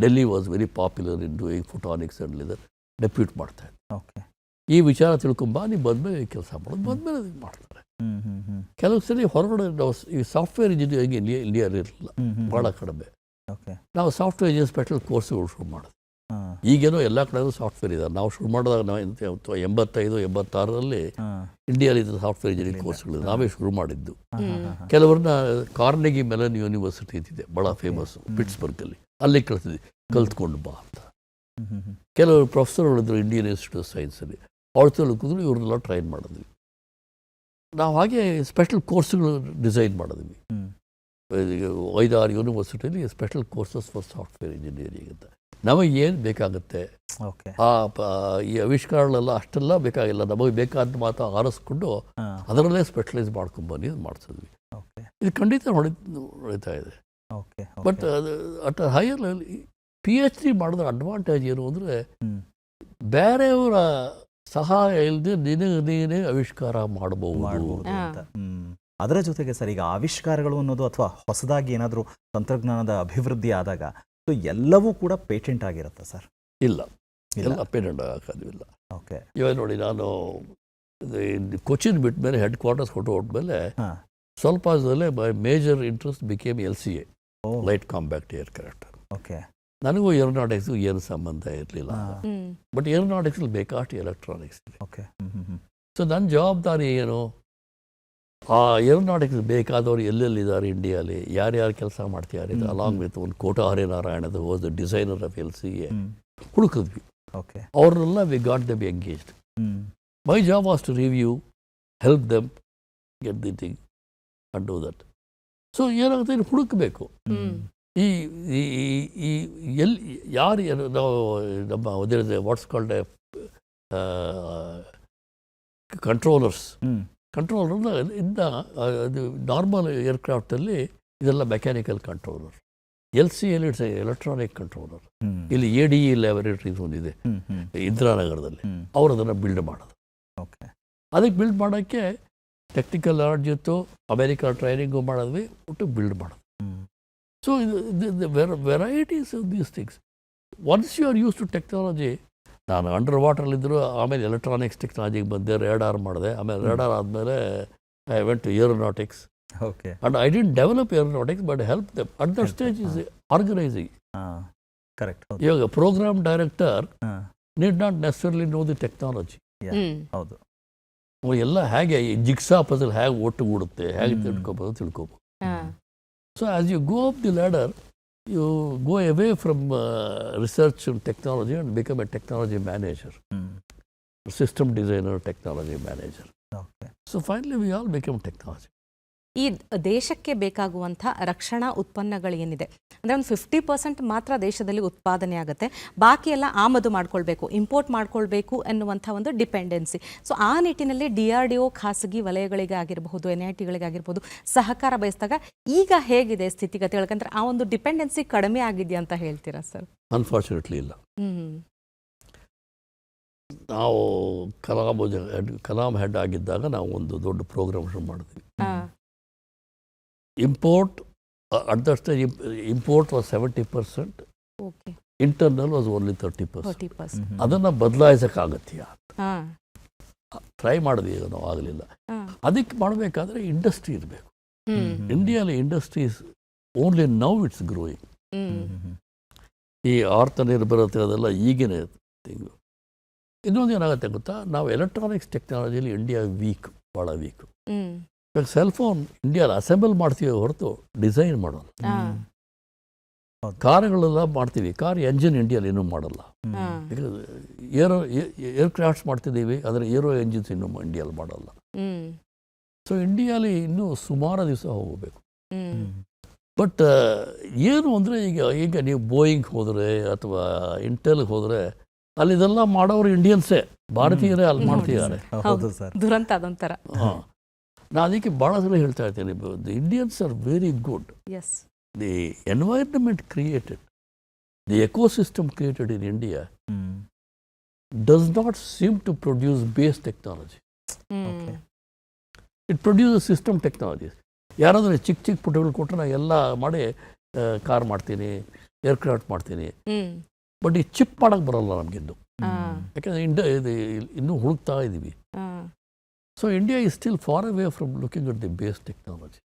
Delhi was very popular in doing photonics and laser. Depute ಮಾಡ್ತಾರೆ. ಈ ವಿಚಾರ ತಿಳ್ಕೊಂಬ, ನೀವು ಬಂದಮೇಲೆ ಕೆಲಸ ಮಾಡೋದು, ಬಂದಮೇಲೆ ಅದಕ್ಕೆ ಮಾಡ್ತಾರೆ. ಕೆಲವು ಸರಿ ಹೊರಗಡೆ ನಾವು ಈ ಸಾಫ್ಟ್ವೇರ್ ಇಂಜಿನಿಯರಿಂಗ್ ಇಂಡಿಯಾದಲ್ಲಿ ಇರಲಿಲ್ಲ, ಭಾಳ ಕಡಿಮೆ. ನಾವು ಸಾಫ್ಟ್ವೇರ್ ಇಂಜಿನಿಯರ್ ಸ್ಪೆಷಲ್ ಕೋರ್ಸ್ಗಳು ಶುರು ಮಾಡೋದು. ಈಗೇನೋ ಎಲ್ಲ ಕಡೆಯೂ ಸಾಫ್ಟ್ವೇರ್ ಇದೆ. ನಾವು ಶುರು ಮಾಡಿದಾಗ ನಾವು 85-86ರಲ್ಲಿ ಇಂಡಿಯಾದಲ್ಲಿ ಸಾಫ್ಟ್ವೇರ್ ಇಂಜಿನಿಯರಿಂಗ್ ಕೋರ್ಸ್ಗಳು ನಾವೇ ಶುರು ಮಾಡಿದ್ದು. ಕೆಲವ್ರನ್ನ ಕಾರ್ನೆಗಿ ಮೆಲನ್ ಯೂನಿವರ್ಸಿಟಿ ಅಂತಿದೆ, ಭಾಳ ಫೇಮಸ್ಸು ಪಿಟ್ಸ್ಬರ್ಗಲ್ಲಿ, ಅಲ್ಲಿ ಕಲ್ತ್ಕೊಂಡು ಬಾ ಅಂತ. ಕೆಲವರು ಪ್ರೊಫೆಸರ್ಗಳಿದ್ರು ಇಂಡಿಯನ್ ಇನ್ಸ್ಟಿಟ್ಯೂಟ್ ಆಫ್ ಸೈನ್ಸಲ್ಲಿ, ಅವ್ರ ತಿಳ್ಕಿದ್ರು ಇವ್ರನ್ನೆಲ್ಲ ಟ್ರೈನ್ ಮಾಡಿದ್ವಿ. ನಾವು ಹಾಗೆ ಸ್ಪೆಷಲ್ ಕೋರ್ಸ್ಗಳು ಡಿಸೈನ್ ಮಾಡಿದ್ವಿ. 5-6 ಯೂನಿವರ್ಸಿಟಿಯಲ್ಲಿ special courses for software engineering ಅಂತ. ನಮಗೆ ಏನು ಬೇಕಾಗುತ್ತೆ, ಈ ಆವಿಷ್ಕಾರಗಳೆಲ್ಲ ಅಷ್ಟೆಲ್ಲ ಬೇಕಾಗಿಲ್ಲ, ನಮಗೆ ಬೇಕಾದ ಮಾತ್ರ ಆರಿಸ್ಕೊಂಡು ಅದರಲ್ಲೇ ಸ್ಪೆಷಲೈಸ್ ಮಾಡ್ಕೊಂಬನ್ನಿ ಮಾಡಿಸಿದ್ವಿ. ಇದು ಖಂಡಿತ ಹೊಡಿತಾ ಇದೆ. ಬಟ್ ಅದು ಅಟ್ ಹೈಯರ್ ಲೆವೆಲ್ PhD ಮಾಡಿದ್ರೆ ಅಡ್ವಾಂಟೇಜ್ ಏನು ಅಂದರೆ, ಬೇರೆಯವರ ಸಹಾಯ ಇಲ್ಲದೆ ನೀನೇ ಆವಿಷ್ಕಾರ ಮಾಡಬಹುದು. ಅದರ ಜೊತೆಗೆ ಸರ್, ಈಗ ಆವಿಷ್ಕಾರಗಳು ಅನ್ನೋದು ಅಥವಾ ಹೊಸದಾಗಿ ಏನಾದರೂ ತಂತ್ರಜ್ಞಾನದ ಅಭಿವೃದ್ಧಿ ಆದಾಗ ಎಲ್ಲವೂ ಕೂಡ ಪೇಟೆಂಟ್ ಆಗಿರುತ್ತೆ ಸರ್? ಇಲ್ಲ, ಎಲ್ಲ ಪೇಟೆಂಟ್ ಆಗೋದಿಲ್ಲ. ಇವಾಗ ನೋಡಿ, ನಾನು ಕೊಚ್ಚಿನ್ ಬಿಟ್ಟ ಮೇಲೆ ಹೆಡ್ ಕ್ವಾರ್ಟರ್ಸ್ ಕೊಟ್ಟು ಹೋದ್ಮೇಲೆ ಹಾ. ಸ್ವಲ್ಪ ದಿನದಲ್ಲೇ ಮೈ ಮೇಜರ್ ಇಂಟ್ರೆಸ್ಟ್ ಬಿಕೇಮ್ LCA, ಓ ಲೈಟ್ ಕಾಂಬ್ಯಾಕ್ಟ್ ಏರ್ಕ್ರಾಫ್ಟ್. ಓಕೆ. ನನಗೂ ಏರೋನಾಟಿಕ್ಸ್ಗೂ ಏನು ಸಂಬಂಧ ಇರಲಿಲ್ಲ. ಬಟ್ ಏರೋನಾಟಿಕ್ಸಲ್ಲಿ ಬೇಕಾಷ್ಟು ಎಲೆಕ್ಟ್ರಾನಿಕ್ಸ್ ಇದೆ. ಓಕೆ. ಸೊ ನನ್ನ ಜವಾಬ್ದಾರಿ ಏನು, ಆ ಏರೋನಾಟಿಕ್ಸ್ ಬೇಕಾದವರು ಎಲ್ಲೆಲ್ಲಿದ್ದಾರೆ ಇಂಡಿಯಾಲಿ, ಯಾರ್ಯಾರು ಕೆಲಸ ಮಾಡ್ತಿದ್ದಾರೆ, ಅಲಾಂಗ್ ವಿತ್ ಒಂದು ಕೋಟ ಹರಿನಾರಾಯಣದ was the designer of LCA ಹುಡುಕಿದ್ವಿ. ಓಕೆ. ಅವ್ರನ್ನೆಲ್ಲ we got them engaged. My job was to review, help them get the thing and do that. So ಏನಾಗುತ್ತೆ, ಹುಡುಕಬೇಕು. ಈ ಎಲ್ಲಿ ಯಾರು ನಾವು ನಮ್ಮ ವಾಟ್ಸ್ ಕಾಲ್ಡ್ ಕಂಟ್ರೋಲರ್ಸ್ ಇಂದ ಅದು ನಾರ್ಮಲ್ ಏರ್ಕ್ರಾಫ್ಟಲ್ಲಿ ಇದೆಲ್ಲ mechanical controller. LCA it's electronic controller. ಇಲ್ಲಿ ADE ಲ್ಯಾಬೊರೇಟರೀಸ್ ಒಂದಿದೆ ಇಂದಿರಾನಗರದಲ್ಲಿ, ಅವರು ಅದನ್ನು ಬಿಲ್ಡ್ ಮಾಡೋದು. ಓಕೆ. ಅದಕ್ಕೆ ಬಿಲ್ಡ್ ಮಾಡೋಕ್ಕೆ ಟೆಕ್ನಿಕಲ್ ನಾಲೆಡ್ಜ್ ಇತ್ತು, ಅಮೆರಿಕಾ ಟ್ರೈನಿಂಗು ಮಾಡಿದ್ವಿ, ಒಟ್ಟು ಬಿಲ್ಡ್ ಮಾಡೋದು. So varieties of these things. Once you are used to technology, ನಾನು ಅಂಡರ್ ವಾಟರ್ಲಿದ್ದರು, ಆಮೇಲೆ ಎಲೆಕ್ಟ್ರಾನಿಕ್ಸ್ ಟೆಕ್ನಾಲಜಿಗೆ ಬಂದೆ, ರೇಡಾರ್ ಮಾಡಿದೆ, ಆಮೇಲೆ ರೇಡಾರ್ ಆದಮೇಲೆ I went to aeronautics. Okay. And I didn't develop aeronautics but help them at the stage is organising. Correct. ಇವಾಗ programme director need not necessarily know the technology. ಹೌದು. ಎಲ್ಲ ಹೇಗೆ ಜಿಗ್ಸಾ ಪಜಲ್ ಹೇಗೆ ಒಟ್ಟುಗೂಡುತ್ತೆ, ಹೇಗೆ ತಿಳ್ಕೊಬೋದು. So as you go up the ladder, you go away from research and technology and become a technology manager, system designer, technology manager. Okay. So finally we all become technology. ಈ ದೇಶಕ್ಕೆ ಬೇಕಾಗುವಂಥ ರಕ್ಷಣಾ ಉತ್ಪನ್ನಗಳೇನಿದೆ ಅಂದರೆ ಒಂದು 50% ಮಾತ್ರ ದೇಶದಲ್ಲಿ ಉತ್ಪಾದನೆ ಆಗುತ್ತೆ, ಬಾಕಿ ಎಲ್ಲ ಆಮದು ಮಾಡ್ಕೊಳ್ಬೇಕು, ಇಂಪೋರ್ಟ್ ಮಾಡ್ಕೊಳ್ಬೇಕು ಎನ್ನುವಂಥ ಒಂದು ಡಿಪೆಂಡೆನ್ಸಿ. ಸೊ ಆ ನಿಟ್ಟಿನಲ್ಲಿ DRDO ಖಾಸಗಿ ವಲಯಗಳಿಗೆ ಆಗಿರಬಹುದು, NITಗಳಿಗಾಗಿರ್ಬೋದು ಸಹಕಾರ ಬಯಸಿದಾಗ ಈಗ ಹೇಗಿದೆ ಸ್ಥಿತಿಗತಿ? ಯಾಕಂದ್ರೆ ಆ ಒಂದು ಡಿಪೆಂಡೆನ್ಸಿ ಕಡಿಮೆ ಆಗಿದೆಯಾ ಅಂತ ಹೇಳ್ತೀರಾ ಸರ್? ಅನ್ಫಾರ್ಚುನೇಟ್ಲಿ ಇಲ್ಲ. ನಾವು ಕಲಾಂ ಹೆಡ್ ಆಗಿದ್ದಾಗ ನಾವು ಒಂದು ದೊಡ್ಡ ಪ್ರೋಗ್ರಾಮ್ ಶುರು ಮಾಡಿದ್ವಿ. Import, at that stage, import was 70%. Okay. Internal was only 30%. 30%. ಅದನ್ನು ಬದಲಾಯಿಸೋಕ್ಕಾಗತ್ತೀಯ? ಟ್ರೈ ಮಾಡಿದ್ವಿ, ನಾವು ಆಗಲಿಲ್ಲ. ಅದಕ್ಕೆ ಮಾಡಬೇಕಾದ್ರೆ ಇಂಡಸ್ಟ್ರಿ ಇರಬೇಕು. ಇಂಡಿಯಾಲಿ industries only now it's growing. ಈ ಆತ್ಮನಿರ್ಭರತೆ ಅದೆಲ್ಲ ಈಗಿನ ಥಿಂಗು. ಇನ್ನೊಂದು ಏನಾಗುತ್ತೆ ಗೊತ್ತಾ, ನಾವು ಎಲೆಕ್ಟ್ರಾನಿಕ್ಸ್ ಟೆಕ್ನಾಲಜಿಲಿ ಇಂಡಿಯಾ ವೀಕ್, ಭಾಳ ವೀಕ್. ಇವಾಗ ಸೆಲ್ ಫೋನ್ ಇಂಡಿಯಾದಲ್ಲಿ ಅಸೆಂಬಲ್ ಮಾಡ್ತೀವಿ ಹೊರತು ಡಿಸೈನ್ ಮಾಡೋಲ್ಲ. ಕಾರ್ಗಳೆಲ್ಲ ಮಾಡ್ತೀವಿ, ಕಾರ್ ಎಂಜಿನ್ ಇಂಡಿಯಾದಲ್ಲಿ ಇನ್ನೂ ಮಾಡಲ್ಲ. ಏರ್ಕ್ರಾಫ್ಟ್ಸ್ ಮಾಡ್ತಿದ್ದೀವಿ, ಆದರೆ ಏರೋ ಎಂಜಿನ್ಸ್ ಇನ್ನೂ ಇಂಡಿಯಾದಲ್ಲಿ ಮಾಡಲ್ಲ. ಸೊ ಇಂಡಿಯಾಲಿ ಇನ್ನೂ ಸುಮಾರು ದಿವಸ ಹೋಗಬೇಕು. ಬಟ್ ಏನು ಅಂದರೆ ಈಗ ನೀವು ಬೋಯಿಂಗ್ ಹೋದರೆ ಅಥವಾ ಇಂಟೆಲ್ಗೆ ಹೋದರೆ ಅಲ್ಲಿ ಇದೆಲ್ಲ ಮಾಡೋರು ಇಂಡಿಯನ್ಸೇ, ಭಾರತೀಯರೇ ಅಲ್ಲಿ ಮಾಡ್ತಿದ್ದಾರೆ. ದುರಂತ ಅದೊಂಥರ. ಹಾಂ, ನಾನು ಅದಕ್ಕೆ ಭಾಳ ಸಲ ಹೇಳ್ತಾ ಇರ್ತೇನೆ, the Indians are very good. The environment created, the ecosystem created in India does not seem to produce base technology. It produce system technologies. ಯಾರಾದರೂ ಚಿಕ್ಕ ಚಿಕ್ಕ ಪುಟಗಳು ಕೊಟ್ಟರೆ ನಾನು ಎಲ್ಲ ಮಾಡಿ ಕಾರ್ ಮಾಡ್ತೀನಿ, ಏರ್ಕ್ರಾಫ್ಟ್ ಮಾಡ್ತೀನಿ, ಬಟ್ ಈ ಚಿಪ್ ಮಾಡೋಕ್ಕೆ ಬರೋಲ್ಲ ನಮಗಿನ್ನು, ಯಾಕಂದರೆ ಇನ್ನೂ ಹುಡುಕ್ತಾ ಇದ್ದೀವಿ. So India is still far away from looking at the base technology.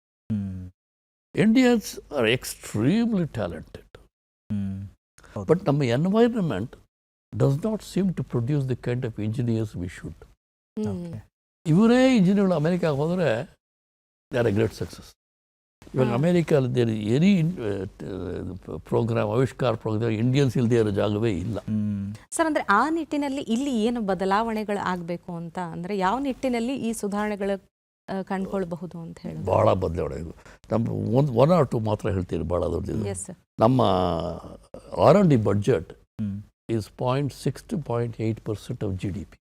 Indians are extremely talented. But our environment does not seem to produce the kind of engineers we should. ಇವರೇ ಇಂಜಿನಿಯರ್ಗಳು ಅಮೆರಿಕಾಗೆ ಹೋದರೆ they are A great success. ಇವಾಗ ಅಮೆರಿಕಲ್ಲಿ ಎನಿ ಪ್ರೋಗ್ರಾಮ್, ಆವಿಷ್ಕಾರ ಪ್ರೋಗ್ರಾಮ್ ಇಂಡಿಯನ್ಸ್ ಇಲ್ಲದೆ ಇರೋ ಜಾಗವೇ ಇಲ್ಲ. ಸರ್, ಅಂದರೆ ಆ ನಿಟ್ಟಿನಲ್ಲಿ ಇಲ್ಲಿ ಏನು ಬದಲಾವಣೆಗಳು ಆಗಬೇಕು ಅಂತ ಅಂದರೆ ಯಾವ ನಿಟ್ಟಿನಲ್ಲಿ ಈ ಸುಧಾರಣೆಗಳು ಕಂಡುಕೊಳ್ಬಹುದು ಅಂತ ಹೇಳಿ? ಭಾಳ ಬದಲಾವಣೆ. ನಮ್ಮ ಒನ್ ಆರ್ ಟು ಮಾತ್ರ ಹೇಳ್ತೀನಿ, ಭಾಳ ದೊಡ್ಡದು. ನಮ್ಮ R&D budget is 0.6 to 0.8% of GDP.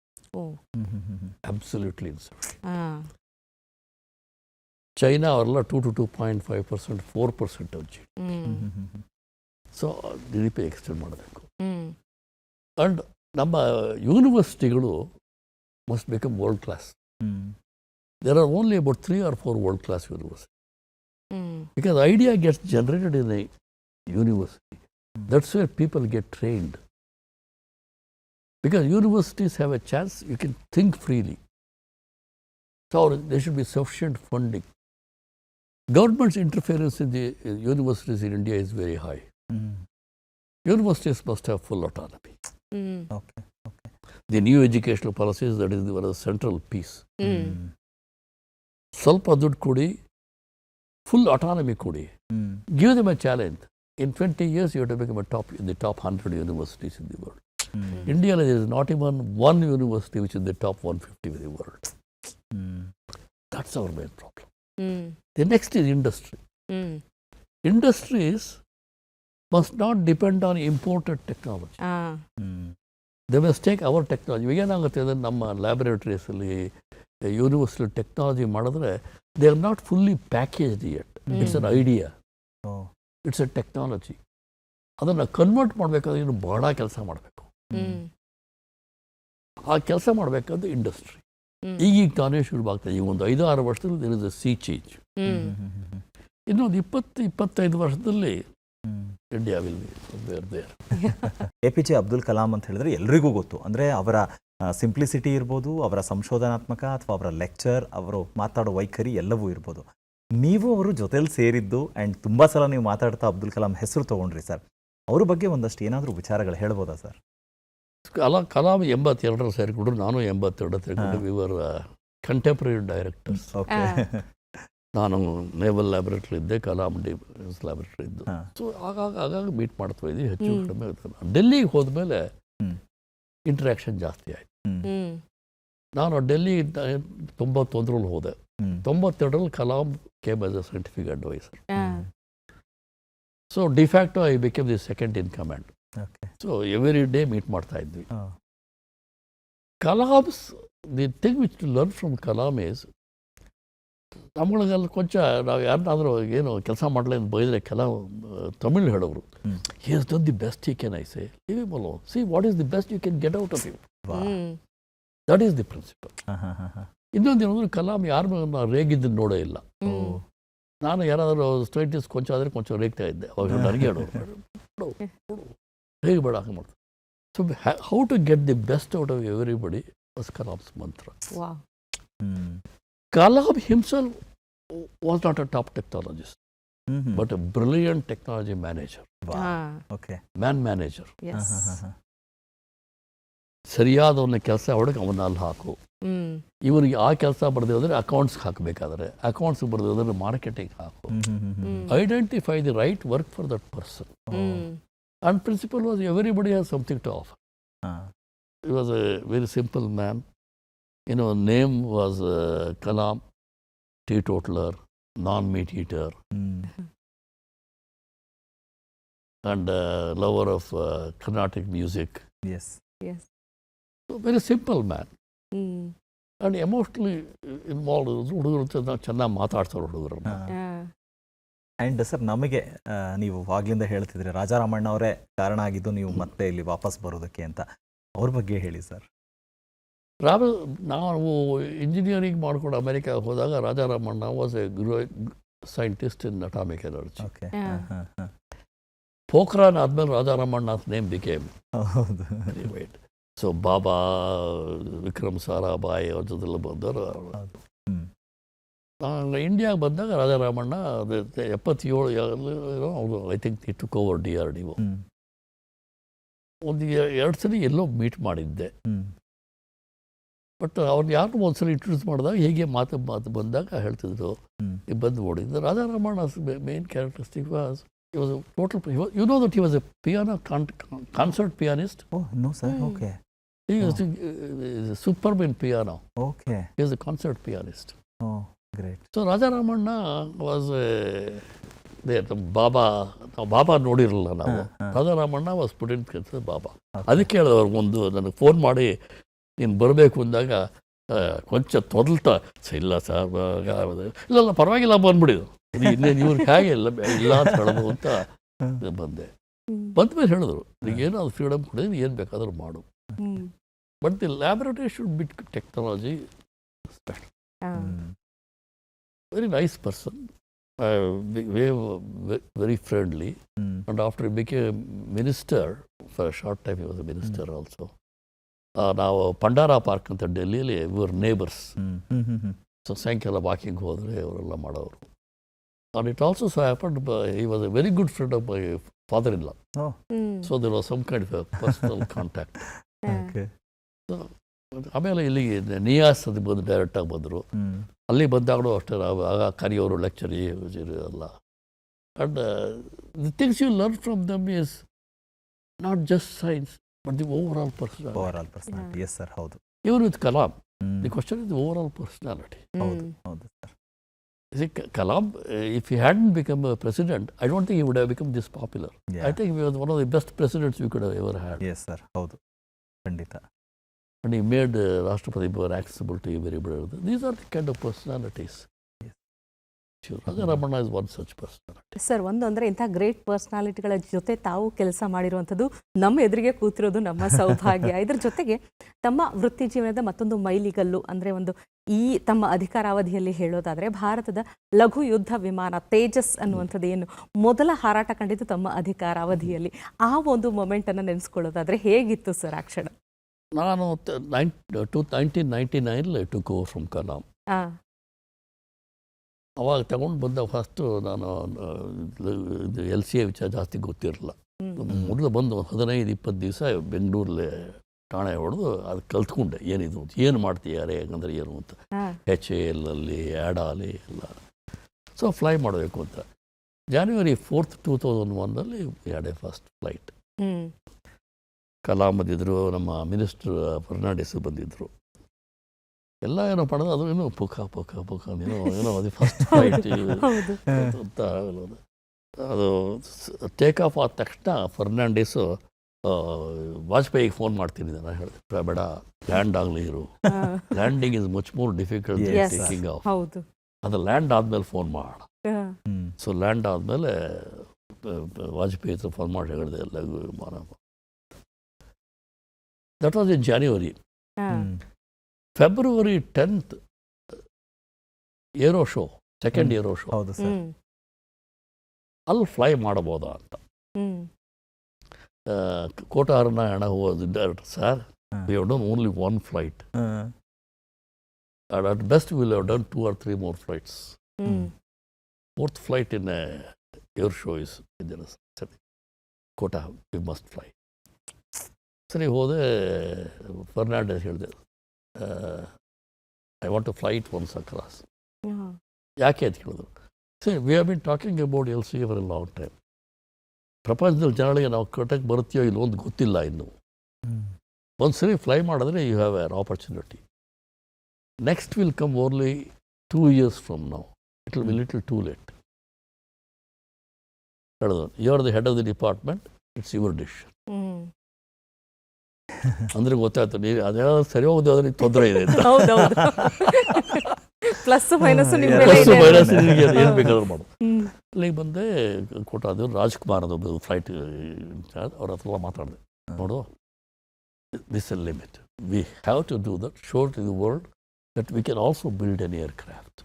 Absolutely insane. China ಅವರೆಲ್ಲ 2 to 2.5%, 4% of GDP. So GDP extend ಮಾಡಬೇಕು. ಆ್ಯಂಡ್ ನಮ್ಮ ಯೂನಿವರ್ಸಿಟಿಗಳು must become world class. There are only about 3 or 4 world class university. Because idea gets generated in a university. That's where people get trained. Because universities have a chance, you can think freely. So there should be sufficient funding. Government's interference in the universities in India is very high. Universities must have full autonomy. Okay. The new educational policies, that is one of the central piece. ಸ್ವಲ್ಪ ದುಡ್ಡು ಕೊಡಿ, full autonomy ಕೊಡಿ. Give them a challenge. In 20 years, you have to become in the top 100 universities in the world. India, there is not even one university which is the top 150 in the world. That's our main problem. The next is industry. Industries must not depend on imported technology. They must take our technology. ಏನಾಗುತ್ತೆ ಅಂದರೆ ನಮ್ಮ ಲ್ಯಾಬೊರೇಟರೀಸಲ್ಲಿ ಯೂನಿವರ್ಸಿಟಿ ಟೆಕ್ನಾಲಜಿ ಮಾಡಿದ್ರೆ they are not fully packaged yet. It's an idea, it's a technology. ಅದನ್ನು ಕನ್ವರ್ಟ್ ಮಾಡಬೇಕಾದ್ರೆ ಇನ್ನು ಬಹಳ ಕೆಲಸ ಮಾಡಬೇಕು. ಆ ಕೆಲಸ ಮಾಡಬೇಕಾದ್ರೆ ಇಂಡಸ್ಟ್ರಿ ಈಗೀಗ ತಾನೇ ಶುರುವಾಗ್ತದೆ. ಈಗ ಒಂದು 5-6 ವರ್ಷದಲ್ಲಿ there is a sea change. ಇನ್ನೊಂದು 20-25 ವರ್ಷದಲ್ಲಿ India will be somewhere there. APJ Abdul Kalam ಅಂತ ಹೇಳಿದ್ರೆ ಎಲ್ರಿಗೂ ಗೊತ್ತು. ಅಂದರೆ ಅವರ ಸಿಂಪ್ಲಿಸಿಟಿ ಇರ್ಬೋದು, ಅವರ ಸಂಶೋಧನಾತ್ಮಕ ಅಥವಾ ಅವರ ಲೆಕ್ಚರ್, ಅವರು ಮಾತಾಡೋ ವೈಖರಿ ಎಲ್ಲವೂ ಇರ್ಬೋದು. ನೀವು ಅವರು ಜೊತೆಲಿ ಸೇರಿದ್ದು ಆ್ಯಂಡ್ ತುಂಬ ಸಲ ನೀವು ಮಾತಾಡ್ತಾ ಅಬ್ದುಲ್ ಕಲಾಂ ಹೆಸರು ತೊಗೊಂಡ್ರಿ ಸರ್. ಅವ್ರ ಬಗ್ಗೆ ಒಂದಷ್ಟು ಏನಾದರೂ ವಿಚಾರಗಳು ಹೇಳ್ಬೋದಾ ಸರ್? ಕಲಾಂ 82 ಸೇರಿಕೊಂಡ್ರು, ನಾನು 82 ಸೇರಿಕೊಂಡು. ವಿವರ್ ಕಂಟೆಂಪ್ರರಿ ಡೈರೆಕ್ಟರ್ಸ್. ನಾನು ನೇವಲ್ ಲ್ಯಾಬೊರೇಟರಿ ಇದ್ದೆ, ಕಲಾಂ ಡಿಫೆನ್ಸ್ ಲ್ಯಾಬೊರೇಟರಿ ಇದ್ದು. ಸೊ ಆಗಾಗ ಮೀಟ್ ಮಾಡ್ತಾ ಇದ್ವಿ, ಹೆಚ್ಚು ಕಡಿಮೆ. ಡೆಲ್ಲಿಗೆ ಹೋದ್ಮೇಲೆ ಇಂಟ್ರ್ಯಾಕ್ಷನ್ ಜಾಸ್ತಿ ಆಯಿತು. ನಾನು ಡೆಲ್ಲಿ 91ರಲ್ಲಿ ಹೋದೆ. 92ರಲ್ಲಿ Kalam came as a scientific adviser. So de facto I became the second in command. So every day meet ಮಾಡ್ತಾ ಇದ್ವಿ. Kalam's the thing which to learn from Kalam is, ನಮ್ಮಗಳಿಗೆಲ್ಲ ಕೊಂಚ ನಾವು ಯಾರನ್ನಾದರೂ ಏನು ಕೆಲಸ ಮಾಡಲಿ ಅಂತ ಬೈದರೆ ಕಲಾಂ ತಮಿಳ್ ಹೇಳೋರು. He has done the best he can. I say leave him alone. See what is the best you can get out of him. That is the principle. ಇನ್ನೊಂದೇನಂದ್ರೆ ಕಲಾಂ ಯಾರ ಮೇಲೆ ರೇಗಿದ್ದನ್ನು ನೋಡೇ ಇಲ್ಲ. ನಾನು ಯಾರಾದರೂ ಸ್ಟೂಡೆಂಟಿಸ್ ಕೊಂಚ ಆದರೆ ಕೊಂಚ ರೇಗ್ತಾ ಇದ್ದೆ. ಅವಾಗ ನನಗೆ ಹೇಳೋರು ಹೇಗೆ ಬೇಡ ಹಾಗೆ ಮಾಡ್ತಾರೆ. So how to get the best out of everybody was Kalam's mantra. Kalam himself was not a top technologist, but a brilliant technology manager. Man manager. ಸರಿಯಾದವನ್ನ ಕೆಲಸ ಹೊಡಕ್ಕೆ ಅವನ್ನ ಅಲ್ಲಿ ಹಾಕು. ಇವರಿಗೆ ಆ ಕೆಲಸ ಬರದೇ ಹೋದರೆ ಅಕೌಂಟ್ಸ್ ಹಾಕಬೇಕಾದ್ರೆ, ಅಕೌಂಟ್ಸ್ ಬರದೇ ಹೋದರೆ ಮಾರ್ಕೆಟಿಂಗ್ ಹಾಕು. Identify the right work for that person. And principle was everybody has something to offer. He was a very simple man. Name was Kalam, teetotaler, non-meat eater, and lover of Carnatic music. Yes. So very simple man. And emotionally involved. ಹುಡುಗರು ಚೆನ್ನಾಗಿ ಮಾತಾಡ್ತಾರೆ ಹುಡುಗರು. ಆ್ಯಂಡ್ ಸರ್, ನಮಗೆ ನೀವು ಆಗ್ಲಿಂದ ಹೇಳ್ತಿದ್ರಿ ರಾಜಾರಾಮಣ್ಣ ಅವರೇ ಕಾರಣ ಆಗಿದ್ದು ನೀವು ಮತ್ತೆ ಇಲ್ಲಿ ವಾಪಸ್ ಬರೋದಕ್ಕೆ ಅಂತ. ಅವ್ರ ಬಗ್ಗೆ ಹೇಳಿ ಸರ್. ನಾವು ಇಂಜಿನಿಯರಿಂಗ್ ಮಾಡ್ಕೊಂಡು ಅಮೆರಿಕಾಗೆ ಹೋದಾಗ Raja Ramanna was A scientist in atomic energy. Pokhran ಆದ್ಮೇಲೆ ರಾಜಾರಾಮಣ್ಣ ನೇಮ್ ಬಿಕೇಮ್. ಸೊ ಬಾಬಾ, ವಿಕ್ರಮ್ ಸಾರಾಭಾಯ್ ಅವ್ರ ಜೊತೆಲ್ಲ ಬಂದವರು. ನಾನು ಇಂಡಿಯಾಗೆ ಬಂದಾಗ ರಾಜಾರಾಮಣ್ಣ 77 ಅವರು I think the took over DRDO. ಒಂದು 2 ಸಲ ಎಲ್ಲೋ ಮೀಟ್ ಮಾಡಿದ್ದೆ. ಬಟ್ ಅವ್ರನ್ನ ಯಾರು ಒಂದ್ಸಲ ಇಂಟ್ರೊಡ್ಯೂಸ್ ಮಾಡಿದಾಗ ಹೇಗೆ ಮಾತು ಬಂದಾಗ ಹೇಳ್ತಿದ್ರು, ಬಂದು ನೋಡಿದ್ದು. Raja Ramanna main characteristic was total, you know that he was A piano concert ಪಿಯಾನಿಸ್ಟ್. No sir. Okay. He was superb in piano. Okay. He was a concert pianist. Oh, great. So Rajaramana was there. ಬಾಬಾ ನೋಡಿರಲಿಲ್ಲ ನಾವು. ರಾಜಾರಾಮಣ್ಣ ವಾಸ್ ಪುಟ್ ಇನ್ ಬಾಬಾ. ಅದಕ್ಕೆ ಹೇಳಿದವ್ರು ಒಂದು ನನಗೆ ಫೋನ್ ಮಾಡಿ ನೀನು ಬರಬೇಕು ಅಂದಾಗ ಕೊಂಚ ತೊದಲ್ತಾ, ಇಲ್ಲ ಸರ್ ಇಲ್ಲ ಪರವಾಗಿಲ್ಲ ಬಂದ್ಬಿಡಿದು, ಇನ್ನೇನು ಇವ್ರಿಗೆ ಹೇಗೆ ಇಲ್ಲ ಅಂತ ಹೇಳೋದು ಅಂತ ಬಂದೆ. ಬಂದ್ಮೇಲೆ ಹೇಳಿದ್ರು, ನೀಗೇನು ಅದು ಫ್ರೀಡಮ್ ಕೊಡಿದ್ರೆ ಏನು ಬೇಕಾದರೂ ಮಾಡು, but the laboratory should bit technology special. Very nice person, very friendly, and after he became minister, for a short time he was a minister also. ನಾವು ಪಂಡಾರಾ ಪಾರ್ಕ್ ಅಂತ ಡೆಲ್ಲಿಯಲ್ಲಿ we were neighbors. ಸೊ ಸಾಯಂಕಾಲ ವಾಕಿಂಗ್ ಹೋದರೆ ಅವರೆಲ್ಲ ಮಾಡೋರು. And it also so happened, he was a very good friend of my father-in-law. Oh. So there was some kind of a personal contact. Okay. So, ಆಮೇಲೆ ಇಲ್ಲಿಗೆ ನಿಯಾಸ್ ಅದು ಬಂದು ಡೈರೆಕ್ಟಾಗಿ ಬಂದರು. ಅಲ್ಲಿ ಬಂದಾಗಲೂ ಅಷ್ಟೇ ಆಗ ಕರಿಯೋರು ಲೆಕ್ಚರ್ ಎಲ್ಲ. And the things you learn from them is not just science but the overall personality. Yes sir, ಹೌದು. Even with Kalam the question is overall personality. ಹೌದು ಹೌದು sir. See, Kalam, if he hadn't become a president, I don't think he would have become this popular. Yeah. I think he was one of the best presidents we could have ever had. Yes, sir. ಹೌದು, ಖಂಡಿತ. And he made Rashtrapati more accessible to everybody. These are the kind of personalities. Yes. Sure. Raja Ramana is one such personality. Sir, ಒಂದು ಅಂದರೆ ಇಂಥ ಗ್ರೇಟ್ ಪರ್ಸ್ನಾಲಿಟಿಗಳ ಜೊತೆ ತಾವು ಕೆಲಸ ಮಾಡಿರುವಂಥದ್ದು ನಮ್ಮ ಎದುರಿಗೆ ಕೂತಿರೋದು ನಮ್ಮ ಸೌಭಾಗ್ಯ. ಇದ್ರ ಜೊತೆಗೆ ತಮ್ಮ ವೃತ್ತಿ ಜೀವನದ ಮತ್ತೊಂದು ಮೈಲಿಗಲ್ಲು ಅಂದರೆ ಒಂದು ಈ ತಮ್ಮ ಅಧಿಕಾರಾವಧಿಯಲ್ಲಿ ಹೇಳೋದಾದರೆ ಭಾರತದ ಲಘು ಯುದ್ಧ ವಿಮಾನ ತೇಜಸ್ ಅನ್ನುವಂಥದ್ದು ಏನು ಮೊದಲ ಹಾರಾಟ ಕಂಡಿದ್ದು ತಮ್ಮ ಅಧಿಕಾರಾವಧಿಯಲ್ಲಿ. ಆ ಒಂದು ಮೊಮೆಂಟನ್ನು ನೆನೆಸ್ಕೊಳ್ಳೋದಾದರೆ ಹೇಗಿತ್ತು ಸರ್ ಆ ಕ್ಷಣ? ನಾನು 1999 took over from Kalam. ಅವಾಗ ತಗೊಂಡು ಬಂದ ಫಸ್ಟು ನಾನು LCA ವಿಚಾರ ಜಾಸ್ತಿ ಗೊತ್ತಿರಲಿಲ್ಲ. ಮೊದಲು ಬಂದು 15-20 ದಿವಸ ಬೆಂಗಳೂರಲ್ಲಿ ಠಾಣೆ ಹೊಡೆದು ಅದು ಕಲ್ತ್ಕೊಂಡೆ ಏನಿದು ಏನು ಮಾಡ್ತೀಯಾರೆ ಯಾಕಂದರೆ ಏನು ಅಂತ. HAL ಅಲ್ಲಿ ಆ್ಯಡಾಲಿ ಎಲ್ಲ. ಸೊ ಫ್ಲೈ ಮಾಡಬೇಕು ಅಂತ January 4th, 2001 had A first flight. Kalam ಬಂದಿದ್ದರು, ನಮ್ಮ ಮಿನಿಸ್ಟರ್ ಫರ್ನಾಂಡಿಸ್ ಬಂದಿದ್ದರು. ಎಲ್ಲ ಏನೋ ಪಡೆದು ಅದು ಏನೋ ಪುಖ ಏನೋ ಅದು ಫಸ್ಟ್ ಫ್ಲೈಟ್ ಅಂತ. ಅದು ಟೇಕ್ ಆಫ್ ಆದ ತಕ್ಷಣ ಫರ್ನಾಂಡಿಸು ವಾಜಪೇಯಿಗೆ ಫೋನ್ ಮಾಡ್ತೀನಿ. ನಾನು ಹೇಳಿದೆ ಬೇಡ, ಲ್ಯಾಂಡ್ ಆಗಲಿ ಇರು, landing is much more difficult taking off. ಅದು ಲ್ಯಾಂಡ್ ಆದಮೇಲೆ ಫೋನ್ ಮಾಡ. ಸೊ ಲ್ಯಾಂಡ್ ಆದಮೇಲೆ ವಾಜಪೇಯಿ ಹತ್ರ ಫೋನ್ ಮಾಡಿ ಹೇಳಿದೆ ಎಲ್ಲ ವಿಮಾನ. That was in January. February 10th aero show, second aero show, ಅಲ್ಲಿ ಫ್ಲೈ ಮಾಡಬಹುದಾ ಅಂತ ಕೋಟಾರನ ಹಣ ಹೋದ director, sir we have done only one flight and at best we will have done 2 or 3 more flights. Fourth flight in a air show is dangerous. Kota, we must fly. ಸರಿ ಹೋದೆ. ಫರ್ನಾಂಡಿಸ್ ಹೇಳಿದೆ, I want to fly it once across. ಯಾಕೆ ಅಂತ ಕೇಳಿದ್ರು. ಸರಿ, we have been talking about LCA for a long time. ಪ್ರಪಂಚದಲ್ಲಿ ಜನಗಳಿಗೆ ನಾವು ಕರೆಕ್ಟಾಗಿ ಬರುತ್ತೀಯೋ ಇಲ್ಲೋ ಒಂದು ಗೊತ್ತಿಲ್ಲ ಇನ್ನು. ಒಂದು ಸರಿ ಫ್ಲೈ ಮಾಡಿದ್ರೆ you have an opportunity. Next will come only 2 years from now. It will be little too late. You are the head of the department. It's your decision. ಅಂದ್ರೆ ಗೊತ್ತಾಯ್ತು, ನೀವು ಅದೇ ಸರಿ ಹೋಗೋದು ಅದ್ರ ತೊಂದರೆ ಇದೆ ಅಂತ. ಪ್ಲಸ್ ಮೈನಸ್ ಏನು ಬೇಕಾದ್ರೂ ಮಾಡು. ಅಲ್ಲಿಗೆ ಬಂದೆ, ಕೊಟ್ಟಾದ್ರು ರಾಜ್ಕುಮಾರ್ ಅದೊಬ್ಬ ಫ್ಲೈಟ್ ಅವ್ರ ಹತ್ರ ಮಾತಾಡಿದೆ. ನೋಡು, this is limit. We have to do that, show to the world that we can also build an aircraft.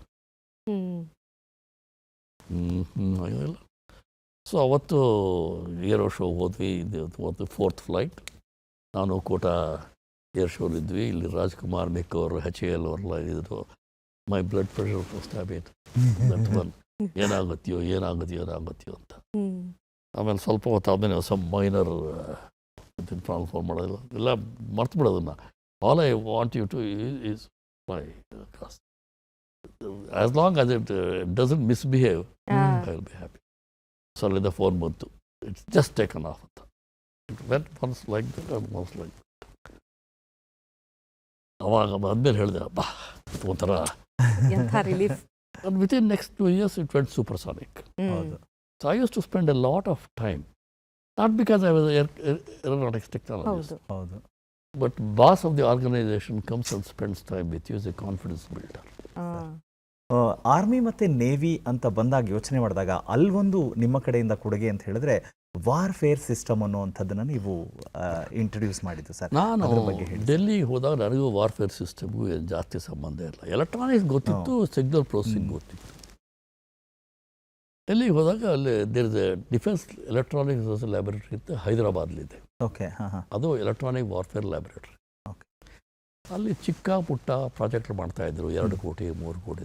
So ಅವತ್ತು ಏರೋ ಶೋ ಹೋದ್ವಿ. ಅವತ್ತು 4th ಫ್ಲೈಟ್. ನಾನು ಕೋಟಾ ಏರ್ ಶೋಲಿದ್ವಿ. ಇಲ್ಲಿ ರಾಜ್ಕುಮಾರ್ ಮೆಕ್ಕವರು, HAL ಅವರೆಲ್ಲ ಇದ್ದರು. My blood pressure first habit that one, ಏನಾಗುತ್ತೆಯೋ ಅಂತ. ಆಮೇಲೆ ಸ್ವಲ್ಪ ಹೊತ್ತು ಆದಮೇಲೆ ಸಮ್ ಮೈನರ್ ಟ್ರಾನ್ಸ್ಫಾರ್ಮ್ ಮಾಡೋದಿಲ್ಲ, ಎಲ್ಲ ಮರ್ತು ಬಿಡೋದನ್ನ. All I want you to is fly across. As long as it doesn't misbehave, I will be happy. So the phone ಬಂತು. It's just taken off. It went once like that and once like that. ಅವಾಗ ಬಂದ್ಮೇಲೆ ಹೇಳಿದೆ, ಅಬ್ಬಾ ಒಂಥರ relief. And within next 2 years it went supersonic. So I used to spend a lot of time, not because I was aeronautics technologist. But boss of the organization comes and spends time with you as a confidence builder. Army ಮತ್ತು ನೇವಿ ಅಂತ ಬಂದಾಗ ಯೋಚನೆ ಮಾಡಿದಾಗ ಅಲ್ಲೊಂದು ನಿಮ್ಮ ಕಡೆಯಿಂದ ಕೊಡುಗೆ ಅಂತ ಹೇಳಿದ್ರೆ ವಾರ್ಫೇರ್ ಸಿಸ್ಟಮ್ ಅನ್ನುವಂಥದ್ದನ್ನು ನೀವು ಇಂಟ್ರೊಡ್ಯೂಸ್ ಮಾಡಿದ್ದು ಸರ್. ನಾನು ಡೆಲ್ಲಿಗೆ ಹೋದಾಗ ನನಗೂ ವಾರ್ಫೇರ್ ಸಿಸ್ಟಮ್ಗೂ ಜಾಸ್ತಿ ಸಂಬಂಧ ಇಲ್ಲ. ಎಲೆಕ್ಟ್ರಾನಿಕ್ಸ್ ಗೊತ್ತಿತ್ತು, ಸಿಗ್ನಲ್ ಪ್ರೊಸೆಸಿಂಗ್ ಗೊತ್ತಿತ್ತು. ಡೆಲ್ಲಿಗೆ ಹೋದಾಗ ಅಲ್ಲಿ there is a defence electronics laboratory ಅಂತ ಹೈದರಾಬಾದ್ಲಿದೆ. ಓಕೆ, ಅದು ಎಲೆಕ್ಟ್ರಾನಿಕ್ ವಾರ್ಫೇರ್ ಲ್ಯಾಬೊರೇಟರಿ. ಅಲ್ಲಿ ಚಿಕ್ಕ ಪುಟ್ಟ ಪ್ರಾಜೆಕ್ಟ್ ಮಾಡ್ತಾಯಿದ್ರು 2 ಕೋಟಿ 3 ಕೋಟಿ.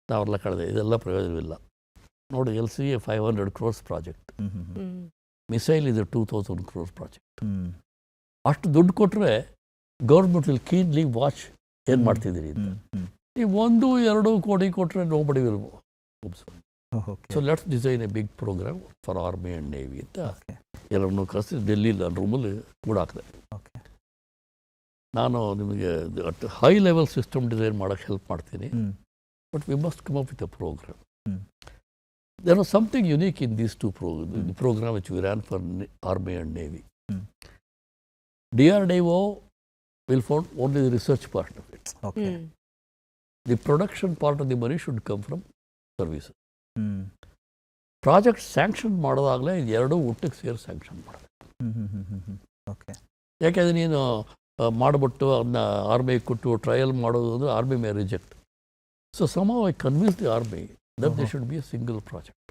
ನಾವೆಲ್ಲ ಕಳೆದೆ, ಇದೆಲ್ಲ ಪ್ರಯೋಜನವಿಲ್ಲ. ನೋಡಿ LCA 500 crores ಪ್ರಾಜೆಕ್ಟ್, ಮಿಸೈಲ್ ಇದು 2000 crores ಪ್ರಾಜೆಕ್ಟ್. ಅಷ್ಟು ದುಡ್ಡು ಕೊಟ್ಟರೆ ಗೌರ್ಮೆಂಟ್ ವಿಲ್ ಕೀನ್ಲಿ ವಾಚ್ ಏನು ಮಾಡ್ತಿದ್ದೀರಿ ಅಂತ. ನೀವು 1-2 ಕೋಟಿ ಕೊಟ್ಟರೆ nobody will. So let's design a big programme for army and navy ಅಂತ ಎಲ್ಲರನ್ನೂ ಕರೆಸಿ ಡೆಲ್ಲಿ ನನ್ನ ರೂಮಲ್ಲಿ ಕೂಡ ಹಾಕಿದೆ. ನಾನು ನಿಮಗೆ ಹೈ ಲೆವೆಲ್ ಸಿಸ್ಟಮ್ ಡಿಸೈನ್ ಮಾಡೋಕ್ಕೆ ಹೆಲ್ಪ್ ಮಾಡ್ತೀನಿ, but we must come up with a programme. There was something unique in these two programme which we ran for army and navy. DRDO will fund only the research part of it. The production part of the money should come from services. Project sanction ಮಾಡೋದಾಗಲೇ ಇದೆರಡೂ ಒಟ್ಟಿಗೆ ಸೇರಿ ಸ್ಯಾಂಕ್ಷನ್ ಮಾಡಬೇಕು. ಯಾಕೆಂದರೆ ನೀನು ಮಾಡಿಬಿಟ್ಟು ಅದನ್ನ ಆರ್ಮಿಗೆ ಕೊಟ್ಟು ಟ್ರಯಲ್ ಮಾಡೋದು ಅಂದರೆ army May reject. So somehow I convinced the army that there should be a single project.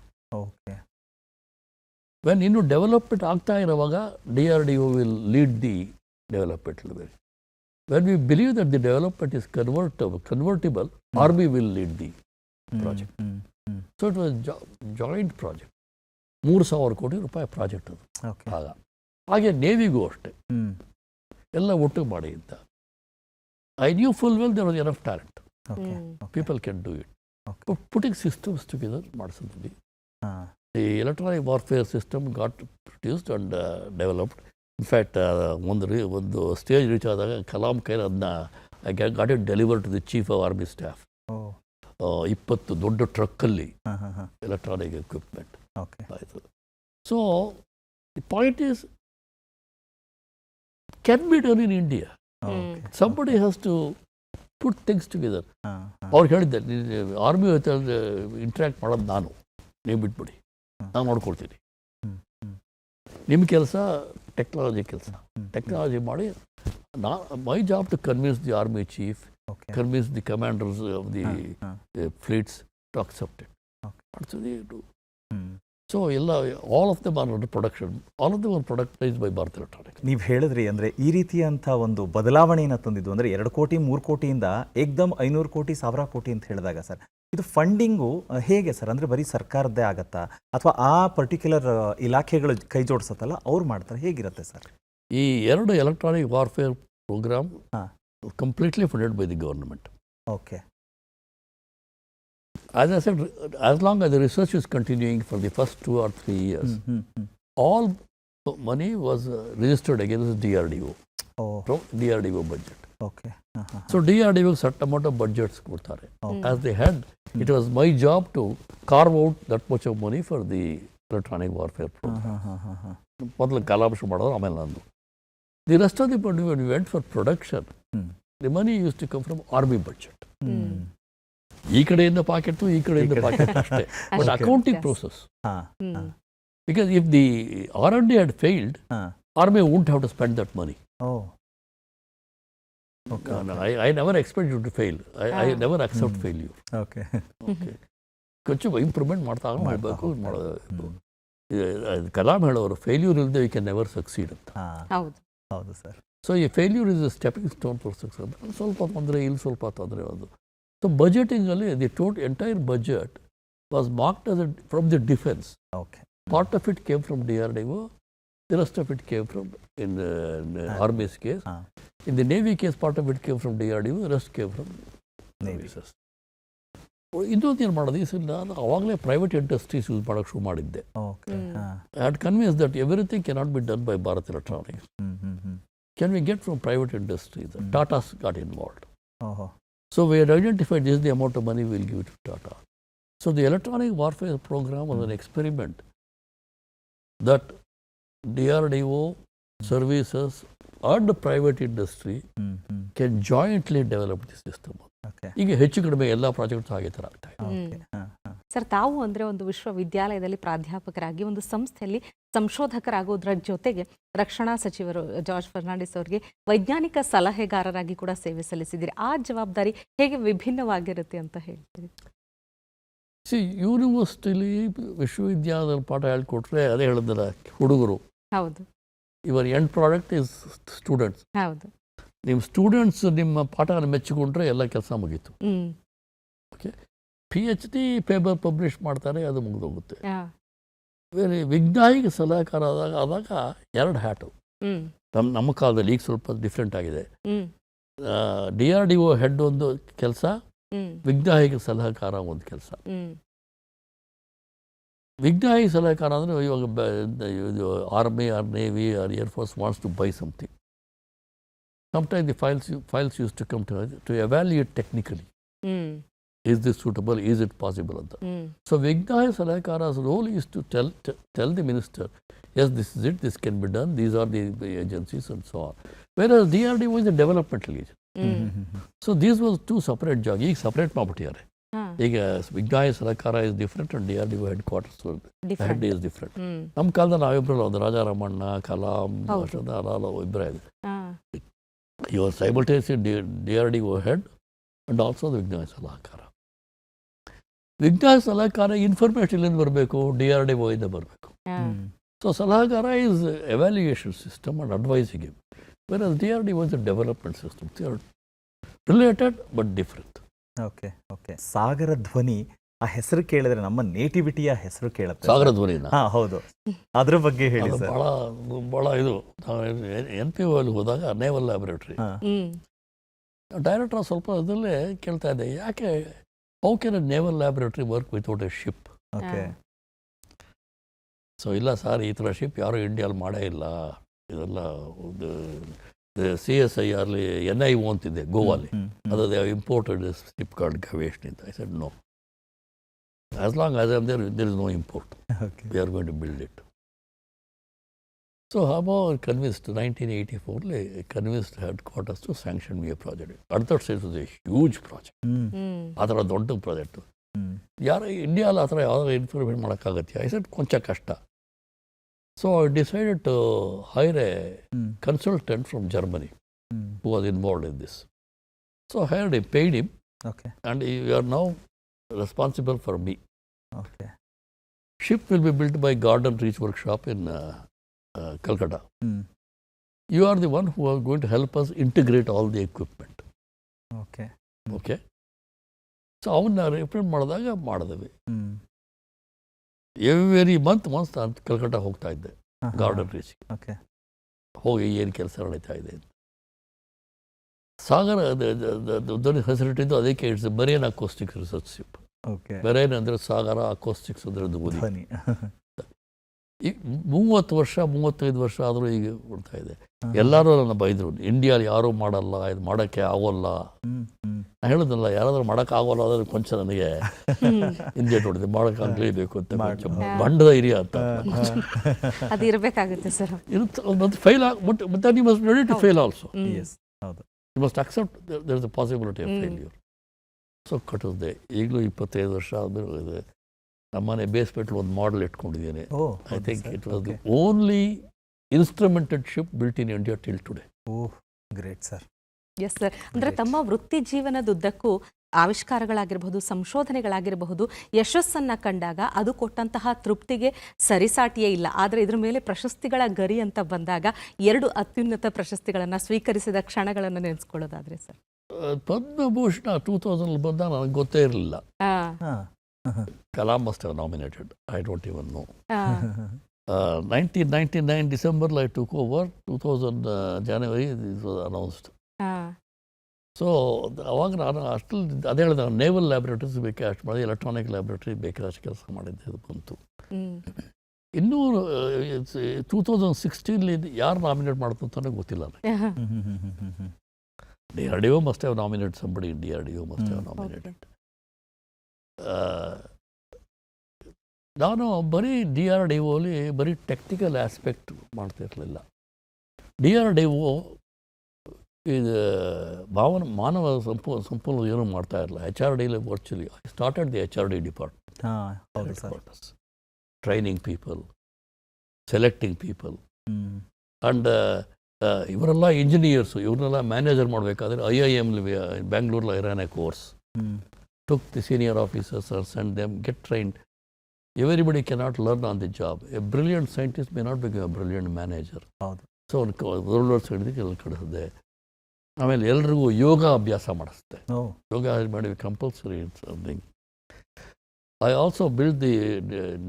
When ಇನ್ನು ಡೆವಲಪ್ಮೆಂಟ್ ಆಗ್ತಾ ಇರುವಾಗ DRDO will lead the development. When we believe that the development is convertible, Army will lead the project. So it was joint project. 3,000 ಕೋಟಿ ರೂಪಾಯಿ ಪ್ರಾಜೆಕ್ಟ್ ಅದು. ಆಗ ಹಾಗೆ ನೇವಿಗೂ ಅಷ್ಟೇ ಎಲ್ಲ ಒಟ್ಟು ಮಾಡಿ ಅಂತ. I knew full well there was enough talent. People can do it. But putting systems together ಮಾಡಿಸಿದ್ವಿ. The electronic warfare system got produced and developed. In fact, ಒಂದು ಸ್ಟೇಜ್ ರೀಚ್ ಆದಾಗ ಕಲಾಂ ಕೈಲಿ ಅದನ್ನ got it deliver to the chief of army staff. 20 ದೊಡ್ಡ ಟ್ರಕ್ಕಲ್ಲಿ ಎಲೆಕ್ಟ್ರಾನಿಕ್ ಎಕ್ವಿಪ್ಮೆಂಟ್ ಆಯಿತು. So the point is can be done in India. Somebody has to put things together. ಅವ್ರು ಹೇಳಿದ್ದೆ, ಆರ್ಮಿ ಜೊತೆ ಇಂಟ್ರ್ಯಾಕ್ಟ್ ಮಾಡೋದು ನಾನು, ನೀವು ಬಿಟ್ಬಿಡಿ, ನಾನು ನೋಡ್ಕೊಳ್ತೀನಿ. ನಿಮ್ಮ ಕೆಲಸ ಟೆಕ್ನಾಲಜಿ ಕೆಲಸ, ಟೆಕ್ನಾಲಜಿ ಮಾಡಿ. My job to convince the army chief, convince the commanders of the fleets to accept it. So ಎಲ್ಲ all of them are under production, all of them are productised by Bharat Electronics. ನೀವು ಹೇಳಿದ್ರಿ ಅಂದರೆ ಈ ರೀತಿಯಂಥ ಒಂದು ಬದಲಾವಣೆಯನ್ನು ತಂದಿದ್ದು ಅಂದರೆ 2 ಕೋಟಿ 3 ಕೋಟಿಯಿಂದ ಏಕ್ದಮ್ 500 ಕೋಟಿ 1000 ಕೋಟಿ ಅಂತ ಹೇಳಿದಾಗ ಸರ್, ಇದು ಫಂಡಿಂಗು ಹೇಗೆ ಸರ್? ಅಂದರೆ ಬರೀ ಸರ್ಕಾರದ್ದೇ ಆಗತ್ತಾ ಅಥವಾ ಆ ಪರ್ಟಿಕ್ಯುಲರ್ ಇಲಾಖೆಗಳು ಕೈ ಜೋಡಿಸತ್ತಲ್ಲ ಅವ್ರು ಮಾಡ್ತಾರೆ, ಹೇಗಿರುತ್ತೆ ಸರ್? ಈ 2 electronic warfare programme completely funded by the government. Okay. As I said, as long as the research is continuing for the first 2 or 3 years, all money was registered against DRDO from DRDO budget. Okay. So DRDO certain amount of budgets ಕೊಡ್ತಾರೆ. As they had, it was my job to carve out that much of money for the electronic warfare program. ಮೊದಲು ಕಲಾಂಶ ಮಾಡೋದು, ಆಮೇಲೆ ನಂದು. The rest of the money, when we went for production, the money used to come from army budget. ಈ ಕಡೆಯಿಂದ ಪಾಕೆಟ್, ಈ ಕಡೆಯಿಂದ ಪಾಕೆಟ್ ಅಷ್ಟೇ. But accounting process. Because if the R&D had failed, army wouldn't have to spend that money. I never expect you to fail. I never accept failure. ಕೊಂಚ ಇಂಪ್ರೂವ್ಮೆಂಟ್ ಮಾಡ್ತಾ ಮಾಡಬೇಕು. ಕಲಾಂ ಹೇಳೋರು, ಫೇಲ್ಯೂರ್ ಇಲ್ಲದೆ ಯು ಕ್ಯಾನ್ ನೆವರ್ ಸಕ್ಸೀಡ್ ಅಂತ. ಹೌದು ಸರ್. ಸೊ ಈ failure is a stepping stone for success. ಸ್ವಲ್ಪ ತೊಂದರೆ, ಇಲ್ಲಿ ಸ್ವಲ್ಪ ತೊಂದರೆ ಅದು. ಸೊ ಬಜೆಟಿಂಗಲ್ಲಿ the entire budget was marked as from the defense. Part of it came from DRDO, the rest of it came from, in Army's case. In the Navy case, part of it came from DRDO, the rest came from Navy. ಇನ್ನೊಂದು ಏನು ಮಾಡೋದು, ಈ ನಾನು ಅವಾಗಲೇ ಪ್ರೈವೇಟ್ ಇಂಡಸ್ಟ್ರೀಸ್ ಯೂಸ್ ಮಾಡೋಕ್ಕೆ ಶುರು ಮಾಡಿದ್ದೆ. I had convince that everything cannot be done by Bharat electronics. Can we get from private industries? Tatas got involved. So we had identified this is the amount of money we will give to Tata. So the electronic warfare program was an experiment that DRDO, services and the private industry can jointly develop the system. ಈಗ ಹೆಚ್ಚು ಕಡಿಮೆ ಎಲ್ಲ ಪ್ರಾಜೆಕ್ಟ್ಸ್ ಹಾಗೆ ಥರ ಆಗ್ತಾ ಇದೆ. ಸರ್, ತಾವು ಅಂದರೆ ಒಂದು ವಿಶ್ವವಿದ್ಯಾಲಯದಲ್ಲಿ ಪ್ರಾಧ್ಯಾಪಕರಾಗಿ, ಒಂದು ಸಂಸ್ಥೆಯಲ್ಲಿ ಸಂಶೋಧಕರಾಗೋದ್ರ ಜೊತೆಗೆ ರಕ್ಷಣಾ ಸಚಿವರು ಜಾರ್ಜ್ ಫರ್ನಾಂಡಿಸ್ ಅವರಿಗೆ ವೈಜ್ಞಾನಿಕ ಸಲಹೆಗಾರರಾಗಿ ಕೂಡ ಸೇವೆ ಸಲ್ಲಿಸಿದ್ದೀರಿ. ಆ ಜವಾಬ್ದಾರಿ ಹೇಗೆ ವಿಭಿನ್ನವಾಗಿರುತ್ತೆ ಅಂತ ಹೇಳ್ತೀರಿ? ಯೂನಿವರ್ಸಿಟಿಲಿ ವಿಶ್ವವಿದ್ಯಾಲಯದಲ್ಲಿ ಪಾಠ ಹೇಳ್ಕೊಟ್ರೆ ಅದೇ ಹೇಳಿದ್ರೆ ಹುಡುಗರು. ಹೌದು. ಇವರ್ ಎಂಡ್ ಪ್ರಾಡಕ್ಟ್ ಇಸ್ ಸ್ಟೂಡೆಂಟ್ಸ್. ಹೌದು. ನಿಮ್ಮ ಸ್ಟೂಡೆಂಟ್ಸ್ ನಿಮ್ಮ ಪಾಠನ ಮೆಚ್ಚಿಕೊಂಡ್ರೆ ಎಲ್ಲ ಕೆಲಸ ಮುಗೀತು. ಓಕೆ, PhD ಪೇಪರ್ ಪಬ್ಲಿಷ್ ಮಾಡ್ತಾರೆ, ಅದು ಮುಗಿದೋಗುತ್ತೆ. ಬೇರೆ ವಿಜ್ಞಾನಿಗೆ ಸಲಹೆಕಾರ ಆದಾಗ 2 ಹ್ಯಾಟು. ನಮ್ಮ ಕಾಲದಲ್ಲಿ ಈಗ ಸ್ವಲ್ಪ ಡಿಫ್ರೆಂಟ್ ಆಗಿದೆ. DRDO ಹೆಡ್ ಒಂದು ಕೆಲಸ, ವಿಜ್ಞಾನಿಗೆ ಸಲಹೆಕಾರ ಒಂದು ಕೆಲಸ. ವಿಜ್ಞಾನಿಗೆ ಸಲಹೆಕಾರ ಅಂದರೆ ಇವಾಗ army or navy or air force wants to buy something. Sometimes the files used to come to evaluate technically. Is this suitable? Is it possible? So Vignaya Salakara's role is to tell the minister, yes, this is it, this can be done, these are the agencies and so on. Whereas DRDO is a developmental agent. So these were 2 separate jobs. Each separate mabutiyare. ಈಗ ವಿಜ್ಞಾಯ ಸಲಕಾರ is different and DRDO headquarters head is different. ನಮ್ಮ ಕಾಲದಲ್ಲಿ ನಾವಿಬ್ಬರಲ್ಲ, ಒಂದು ರಾಜಾರಾಮಣ್ಣ, ಕಲಾಂ, ಇಬ್ಬರೇ ಇದೆ. You are simultaneously DRDO head and also the ವಿಜ್ಞಾನ ಸಲಹಕಾರ. ವಿಜ್ಞಾನ ಸಲಹಕಾರ ಇನ್ಫಾರ್ಮೇಷನ್ ಇಂದ ಬರಬೇಕು, DRDO ಇಂದ ಬರಬೇಕು. ಸೊ ಸಲಹಕಾರ is evaluation system and advising him, versus DRDO is a development system. They are related but different. Okay okay. Sagar Dhwani, ಆ ಹೆಸರು ಕೇಳಿದ್ರೆ ನಮ್ಮ ನೇಟಿವಿಟಿಯ ಹೆಸರು ಕೇಳುತ್ತೆ. ಸಾಗರ ಧ್ವನಿನ? ಹೌದು. ಅದ್ರ ಬಗ್ಗೆ ಹೇಳಿ ಸರ್. ಭಾಳ ಇದು NPO ಅಲ್ಲಿ ಹೋದಾಗ ನೇವಲ್ ಲ್ಯಾಬೊರೇಟರಿ ಡೈರೆಕ್ಟರ್ ಸ್ವಲ್ಪ ಅದರಲ್ಲೇ ಕೇಳ್ತಾ ಇದ್ದೆ, ಯಾಕೆ how can A naval laboratory work without A ship? Okay. So ಇಲ್ಲ ಸರ್, ಈ ಥರ ಶಿಪ್ ಯಾರೂ ಇಂಡಿಯಾದಲ್ಲಿ ಮಾಡೇ ಇಲ್ಲ, ಇದೆಲ್ಲ CSIR NIO ಅಂತಿದೆ ಗೋವಾಲಿ, ಅದು ಇಂಪೋರ್ಟೆಡ್ ಶಿಪ್ ಕಾರ್ಡ್ ಗವೇಷನ್ ಅಂತ. I said no, as long as I am there, there is no import. Okay. We are going to build it. So Hamo convinced, 1984, convinced headquarters to sanction me a project. At that stage, it was a huge project. ಆ ಥರ ದೊಡ್ಡ ಪ್ರಾಜೆಕ್ಟು. ಯಾರು ಇಂಡಿಯಾದಲ್ಲಿ ಆ ಥರ ಯಾವ್ದಾರು ಇನ್ಫಾರ್ಮೇಷನ್ ಮಾಡೋಕ್ಕಾಗತ್ತೆ? ಐ ಸೆಡ್ ಕೊಂಚ ಕಷ್ಟ. So I decided to hire a consultant from Germany who was involved in this. So I hired him, paid him, and we are now responsible for me. Okay. Ship will be built by Garden Reach Workshop in Calcutta. You are the one who are going to help us integrate all the equipment. Okay. Okay. So ಅವನ್ನ ರಿಪ್ರೆಸೆಂಟ್ ಮಾಡಿದ್ವಿ. ಎವ್ರಿ ಮಂತ್ ನಾನು ಕಲ್ಕಟ್ಟ ಹೋಗ್ತಾ ಇದ್ದೆ ಗಾರ್ಡನ್ ರೀಚ್. ಹೋಗಿ ಏನು ಕೆಲಸ ನಡೀತಾ ಇದೆ. ಸಾಗರ ಧ್ವನಿ ಹೆಸರಿಟ್ಟಿದ್ದು ಅದಕ್ಕೆ, it's marine acoustic research ship. Marine ಅಂದರೆ ಸಾಗರ, ಅಕೋಸ್ಟಿಕ್ಸ್ ಅಂದರೆ ಧ್ವನಿ. ಈ 35 ವರ್ಷ ಆದರೂ ಈಗ ಕೊಡ್ತಾ ಇದೆ. ಎಲ್ಲರೂ ನನ್ನ ಬೈದರು, ಇಂಡಿಯಾಲಿ ಯಾರೂ ಮಾಡಲ್ಲ, ಇದು ಮಾಡೋಕ್ಕೆ ಆಗೋಲ್ಲ. ನಾನು ಹೇಳಿದ್ನಲ್ಲ, ಯಾರಾದ್ರೂ ಮಾಡೋಕ್ಕಾಗೋಲ್ಲ ಅಂದರೆ ಕೊಂಚ ನನಗೆ ಹಿಂದೆ ನೋಡಿದೆ, ಮಾಡೋಕ್ಕಾಗಲೇಬೇಕು ಅಂತ ಕೊಂಚ ಬಂಡದ ಹಿರಿಯ ಅಂತ ಅದು ಇರಬೇಕಾಗುತ್ತೆ ಸರ್. ಇರುತ್ತೆ, fail but you must ready to fail also. You must accept there is a possibility of failure. So ಕಟ್ಟಿಸ್ದೆ. ಈಗಲೂ 25 ವರ್ಷ ಆದಮೇಲೆ ನಮ್ಮನೆ ಬೇಸ್ಮೆಂಟ್ ಒಂದು ಮಾಡೆಲ್ ಇಟ್ಕೊಂಡಿದ್ದೇನೆ. I think it was the only instrumented ship built in India till today. Great sir. Yes sir. ಅಂದರೆ ತಮ್ಮ ವೃತ್ತಿ ಜೀವನದುದ್ದಕ್ಕೂ ಆವಿಷ್ಕಾರಗಳಾಗಿರಬಹುದು, ಸಂಶೋಧನೆಗಳಾಗಿರಬಹುದು, ಯಶಸ್ಸನ್ನು ಕಂಡಾಗ ಅದು ಕೊಟ್ಟಂತಹ ತೃಪ್ತಿಗೆ ಸರಿಸಾಟಿಯೇ ಇಲ್ಲ. ಆದರೆ ಇದ್ರ ಮೇಲೆ ಪ್ರಶಸ್ತಿಗಳ ಗರಿ ಅಂತ ಬಂದಾಗ 2 ಅತ್ಯುನ್ನತ ಪ್ರಶಸ್ತಿಗಳನ್ನು ಸ್ವೀಕರಿಸಿದ ಕ್ಷಣಗಳನ್ನು ನೆನೆಸ್ಕೊಳ್ಳೋದಾದ್ರೆ ಸರ್? ಪದ್ಮಭೂಷಣ 2000 ಬಂದಾಗ ನನಗೆ ಗೊತ್ತೇ ಇರಲಿಲ್ಲ. Kalam must have nominated. I don't even know. 1999 December I took over. 2000 January this was announced. So ಅವಾಗ ನಾನು ಅಷ್ಟು ಅದೇ ಹೇಳಿದೆ, ನೇವಲ್ ಲ್ಯಾಬೊರೇಟರೀಸ್ ಬೇಕಾ ಅಷ್ಟು ಮಾಡಿದೆ, ಎಲೆಕ್ಟ್ರಾನಿಕ್ ಲ್ಯಾಬೊರೇಟರಿ ಬೇಕಾದಷ್ಟು ಕೆಲಸ ಮಾಡಿದ್ದೆ. ಅದು ಬಂತು. ಇನ್ನೂ 2016 ಯಾರು ನಾಮಿನೇಟ್ ಮಾಡ್ತು ಅಂತಾನೆ ಗೊತ್ತಿಲ್ಲ ನನಗೆ. DRDO must have nominated somebody. DRDO must have nominated. ನಾನು ಬರೀ DRDOಲಿ ಬರೀ ಟೆಕ್ನಿಕಲ್ ಆಸ್ಪೆಕ್ಟ್ ಮಾಡ್ತಾ ಇರಲಿಲ್ಲ. DRDO ಇದು ಮಾನವ ಸಂಪೂರ್ಣ ಏನೂ ಮಾಡ್ತಾ ಇರಲಿಲ್ಲ. HRDಲಿ virtually I started the HRD department, training people, selecting people. And ಇವರೆಲ್ಲ ಇಂಜಿನಿಯರ್ಸು, ಇವ್ರನ್ನೆಲ್ಲ ಮ್ಯಾನೇಜರ್ ಮಾಡಬೇಕಾದ್ರೆ IIM ಬ್ಯಾಂಗ್ಳೂರಲ್ಲಿ I ran a course. Took the senior officers and sent them, get trained. Everybody cannot learn on the job. A brilliant scientist may not become a brilliant manager. So, world war ಕಡಿದೆ. ಆಮೇಲೆ ಎಲ್ರಿಗೂ ಯೋಗ ಅಭ್ಯಾಸ ಮಾಡಿಸ್ದೆ. ಓ ಯೋಗ ಮಾಡಿ compulsory something. I also build the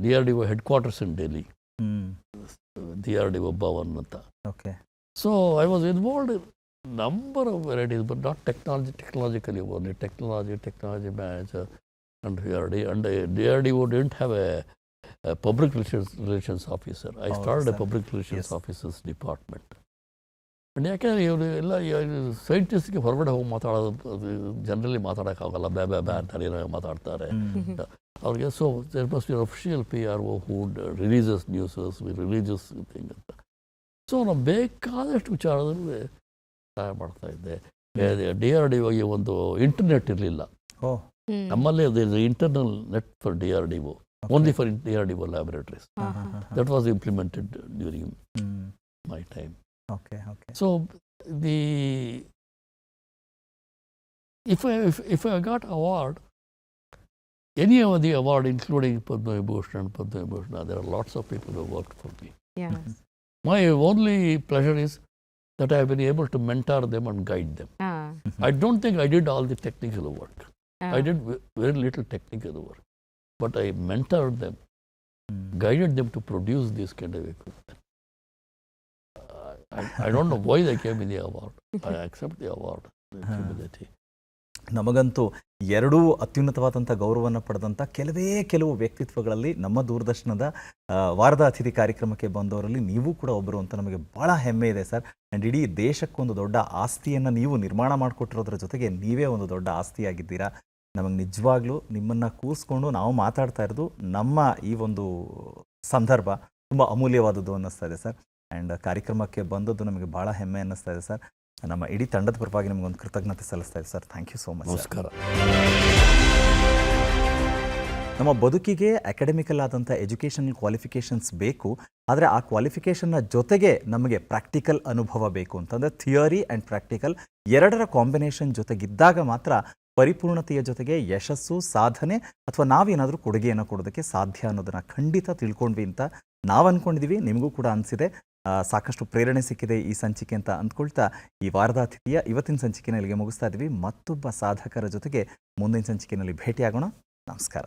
DRDO headquarters in Delhi, DRDO Bhavan ಅಂತ. Okay so I was involved in number of varieties, but not technologically only, technology manager and DRDO didn't have a public relations officer. I started a public relations officers department. ಯಾಕೆಂದರೆ ಇವರು ಎಲ್ಲ ಸೈಂಟಿಸ್ಟ್ಗೆ ಹೊರಗಡೆ ಹೋಗಿ ಮಾತಾಡೋದು ಜನರಲಿ ಮಾತಾಡೋಕ್ಕಾಗಲ್ಲ, ಬ್ಯಾ ಅಂತಾರೆ, ಏನೋ ಮಾತಾಡ್ತಾರೆ ಅವ್ರಿಗೆ. So there must be official PRO who releases newses, religious thing ಅಂತ. ಸೊ ನಾವು ಬೇಕಾದಷ್ಟು ವಿಚಾರದಲ್ಲಿ ಸಹಾಯ ಮಾಡ್ತಾಯಿದ್ದೆ. DRDOಗೆ ಒಂದು ಇಂಟರ್ನೆಟ್ ಇರಲಿಲ್ಲ ನಮ್ಮಲ್ಲೇ. Internal net for DRDO, only for DRDO laboratories. That was implemented during my time. Okay. So if I got award, any of the award, including Padma Vibhushan, there are lots of people who worked for me. Yes. My only pleasure is that I have been able to mentor them and guide them. I don't think I did all the technical work. I did very little technical work, but I mentored them, guided them to produce this kind of equipment. I don't know why they gave me the award. I accept the award. ನಮಗಂತೂ ಎರಡೂ ಅತ್ಯುನ್ನತವಾದಂಥ ಗೌರವವನ್ನು ಪಡೆದಂಥ ಕೆಲವು ವ್ಯಕ್ತಿತ್ವಗಳಲ್ಲಿ ನಮ್ಮ ದೂರದರ್ಶನದ ವಾರದ ಅತಿಥಿ ಕಾರ್ಯಕ್ರಮಕ್ಕೆ ಬಂದವರಲ್ಲಿ ನೀವು ಕೂಡ ಒಬ್ಬರು ಅಂತ ನಮಗೆ ಭಾಳ ಹೆಮ್ಮೆ ಇದೆ ಸರ್. ಆ್ಯಂಡ್ ಇಡೀ ದೇಶಕ್ಕೊಂದು ದೊಡ್ಡ ಆಸ್ತಿಯನ್ನು ನೀವು ನಿರ್ಮಾಣ ಮಾಡಿಕೊಟ್ಟಿರೋದ್ರ ಜೊತೆಗೆ ನೀವೇ ಒಂದು ದೊಡ್ಡ ಆಸ್ತಿಯಾಗಿದ್ದೀರಾ. ನಮಗೆ ನಿಜವಾಗ್ಲೂ ನಿಮ್ಮನ್ನು ಕೂರಿಸ್ಕೊಂಡು ನಾವು ಮಾತಾಡ್ತಾ ಇರೋದು ನಮ್ಮ ಈ ಒಂದು ಸಂದರ್ಭ ತುಂಬ ಅಮೂಲ್ಯವಾದದ್ದು ಅನ್ನಿಸ್ತಾ ಇದೆ ಸರ್. ಆ್ಯಂಡ್ ಕಾರ್ಯಕ್ರಮಕ್ಕೆ ಬಂದದ್ದು ನಮಗೆ ಭಾಳ ಹೆಮ್ಮೆ ಅನ್ನಿಸ್ತಾ ಇದೆ ಸರ್. ನಮ್ಮ ಇಡೀ ತಂಡದ ಪರವಾಗಿ ನಿಮಗೊಂದು ಕೃತಜ್ಞತೆ ಸಲ್ಲಿಸ್ತಾ ಇದೆ sir. Thank you so much. ನಮಸ್ಕಾರ. ನಮ್ಮ ಬದುಕಿಗೆ ಅಕಾಡೆಮಿಕಲ್ ಆದಂಥ ಎಜುಕೇಷನಲ್ ಕ್ವಾಲಿಫಿಕೇಷನ್ಸ್ ಬೇಕು, ಆದರೆ ಆ ಕ್ವಾಲಿಫಿಕೇಷನ್ನ ಜೊತೆಗೆ ನಮಗೆ ಪ್ರಾಕ್ಟಿಕಲ್ ಅನುಭವ ಬೇಕು ಅಂತಂದರೆ ಥಿಯರಿ ಆ್ಯಂಡ್ ಪ್ರಾಕ್ಟಿಕಲ್ ಎರಡರ ಕಾಂಬಿನೇಷನ್ ಜೊತೆಗಿದ್ದಾಗ ಮಾತ್ರ ಪರಿಪೂರ್ಣತೆಯ ಜೊತೆಗೆ ಯಶಸ್ಸು, ಸಾಧನೆ ಅಥವಾ ನಾವೇನಾದರೂ ಕೊಡುಗೆಯನ್ನು ಕೊಡೋದಕ್ಕೆ ಸಾಧ್ಯ ಅನ್ನೋದನ್ನು ಖಂಡಿತ ತಿಳ್ಕೊಂಡ್ವಿ ಅಂತ ನಾವು ಅಂದ್ಕೊಂಡಿದ್ದೀವಿ. ನಿಮಗೂ ಕೂಡ ಅನಿಸಿದೆ. ಸಾಕಷ್ಟು ಪ್ರೇರಣೆ ಸಿಕ್ಕಿದೆ ಈ ಸಂಚಿಕೆ ಅಂತ ಅಂದ್ಕೊಳ್ತಾ ಈ ವಾರದ ಅತಿಥಿಯ ಇವತ್ತಿನ ಸಂಚಿಕೆನ ಇಲ್ಲಿಗೆ ಮುಗಿಸ್ತಾ ಇದ್ದೀವಿ. ಮತ್ತೊಬ್ಬ ಸಾಧಕರ ಜೊತೆಗೆ ಮುಂದಿನ ಸಂಚಿಕೆಯಲ್ಲಿ ಭೇಟಿಯಾಗೋಣ. ನಮಸ್ಕಾರ.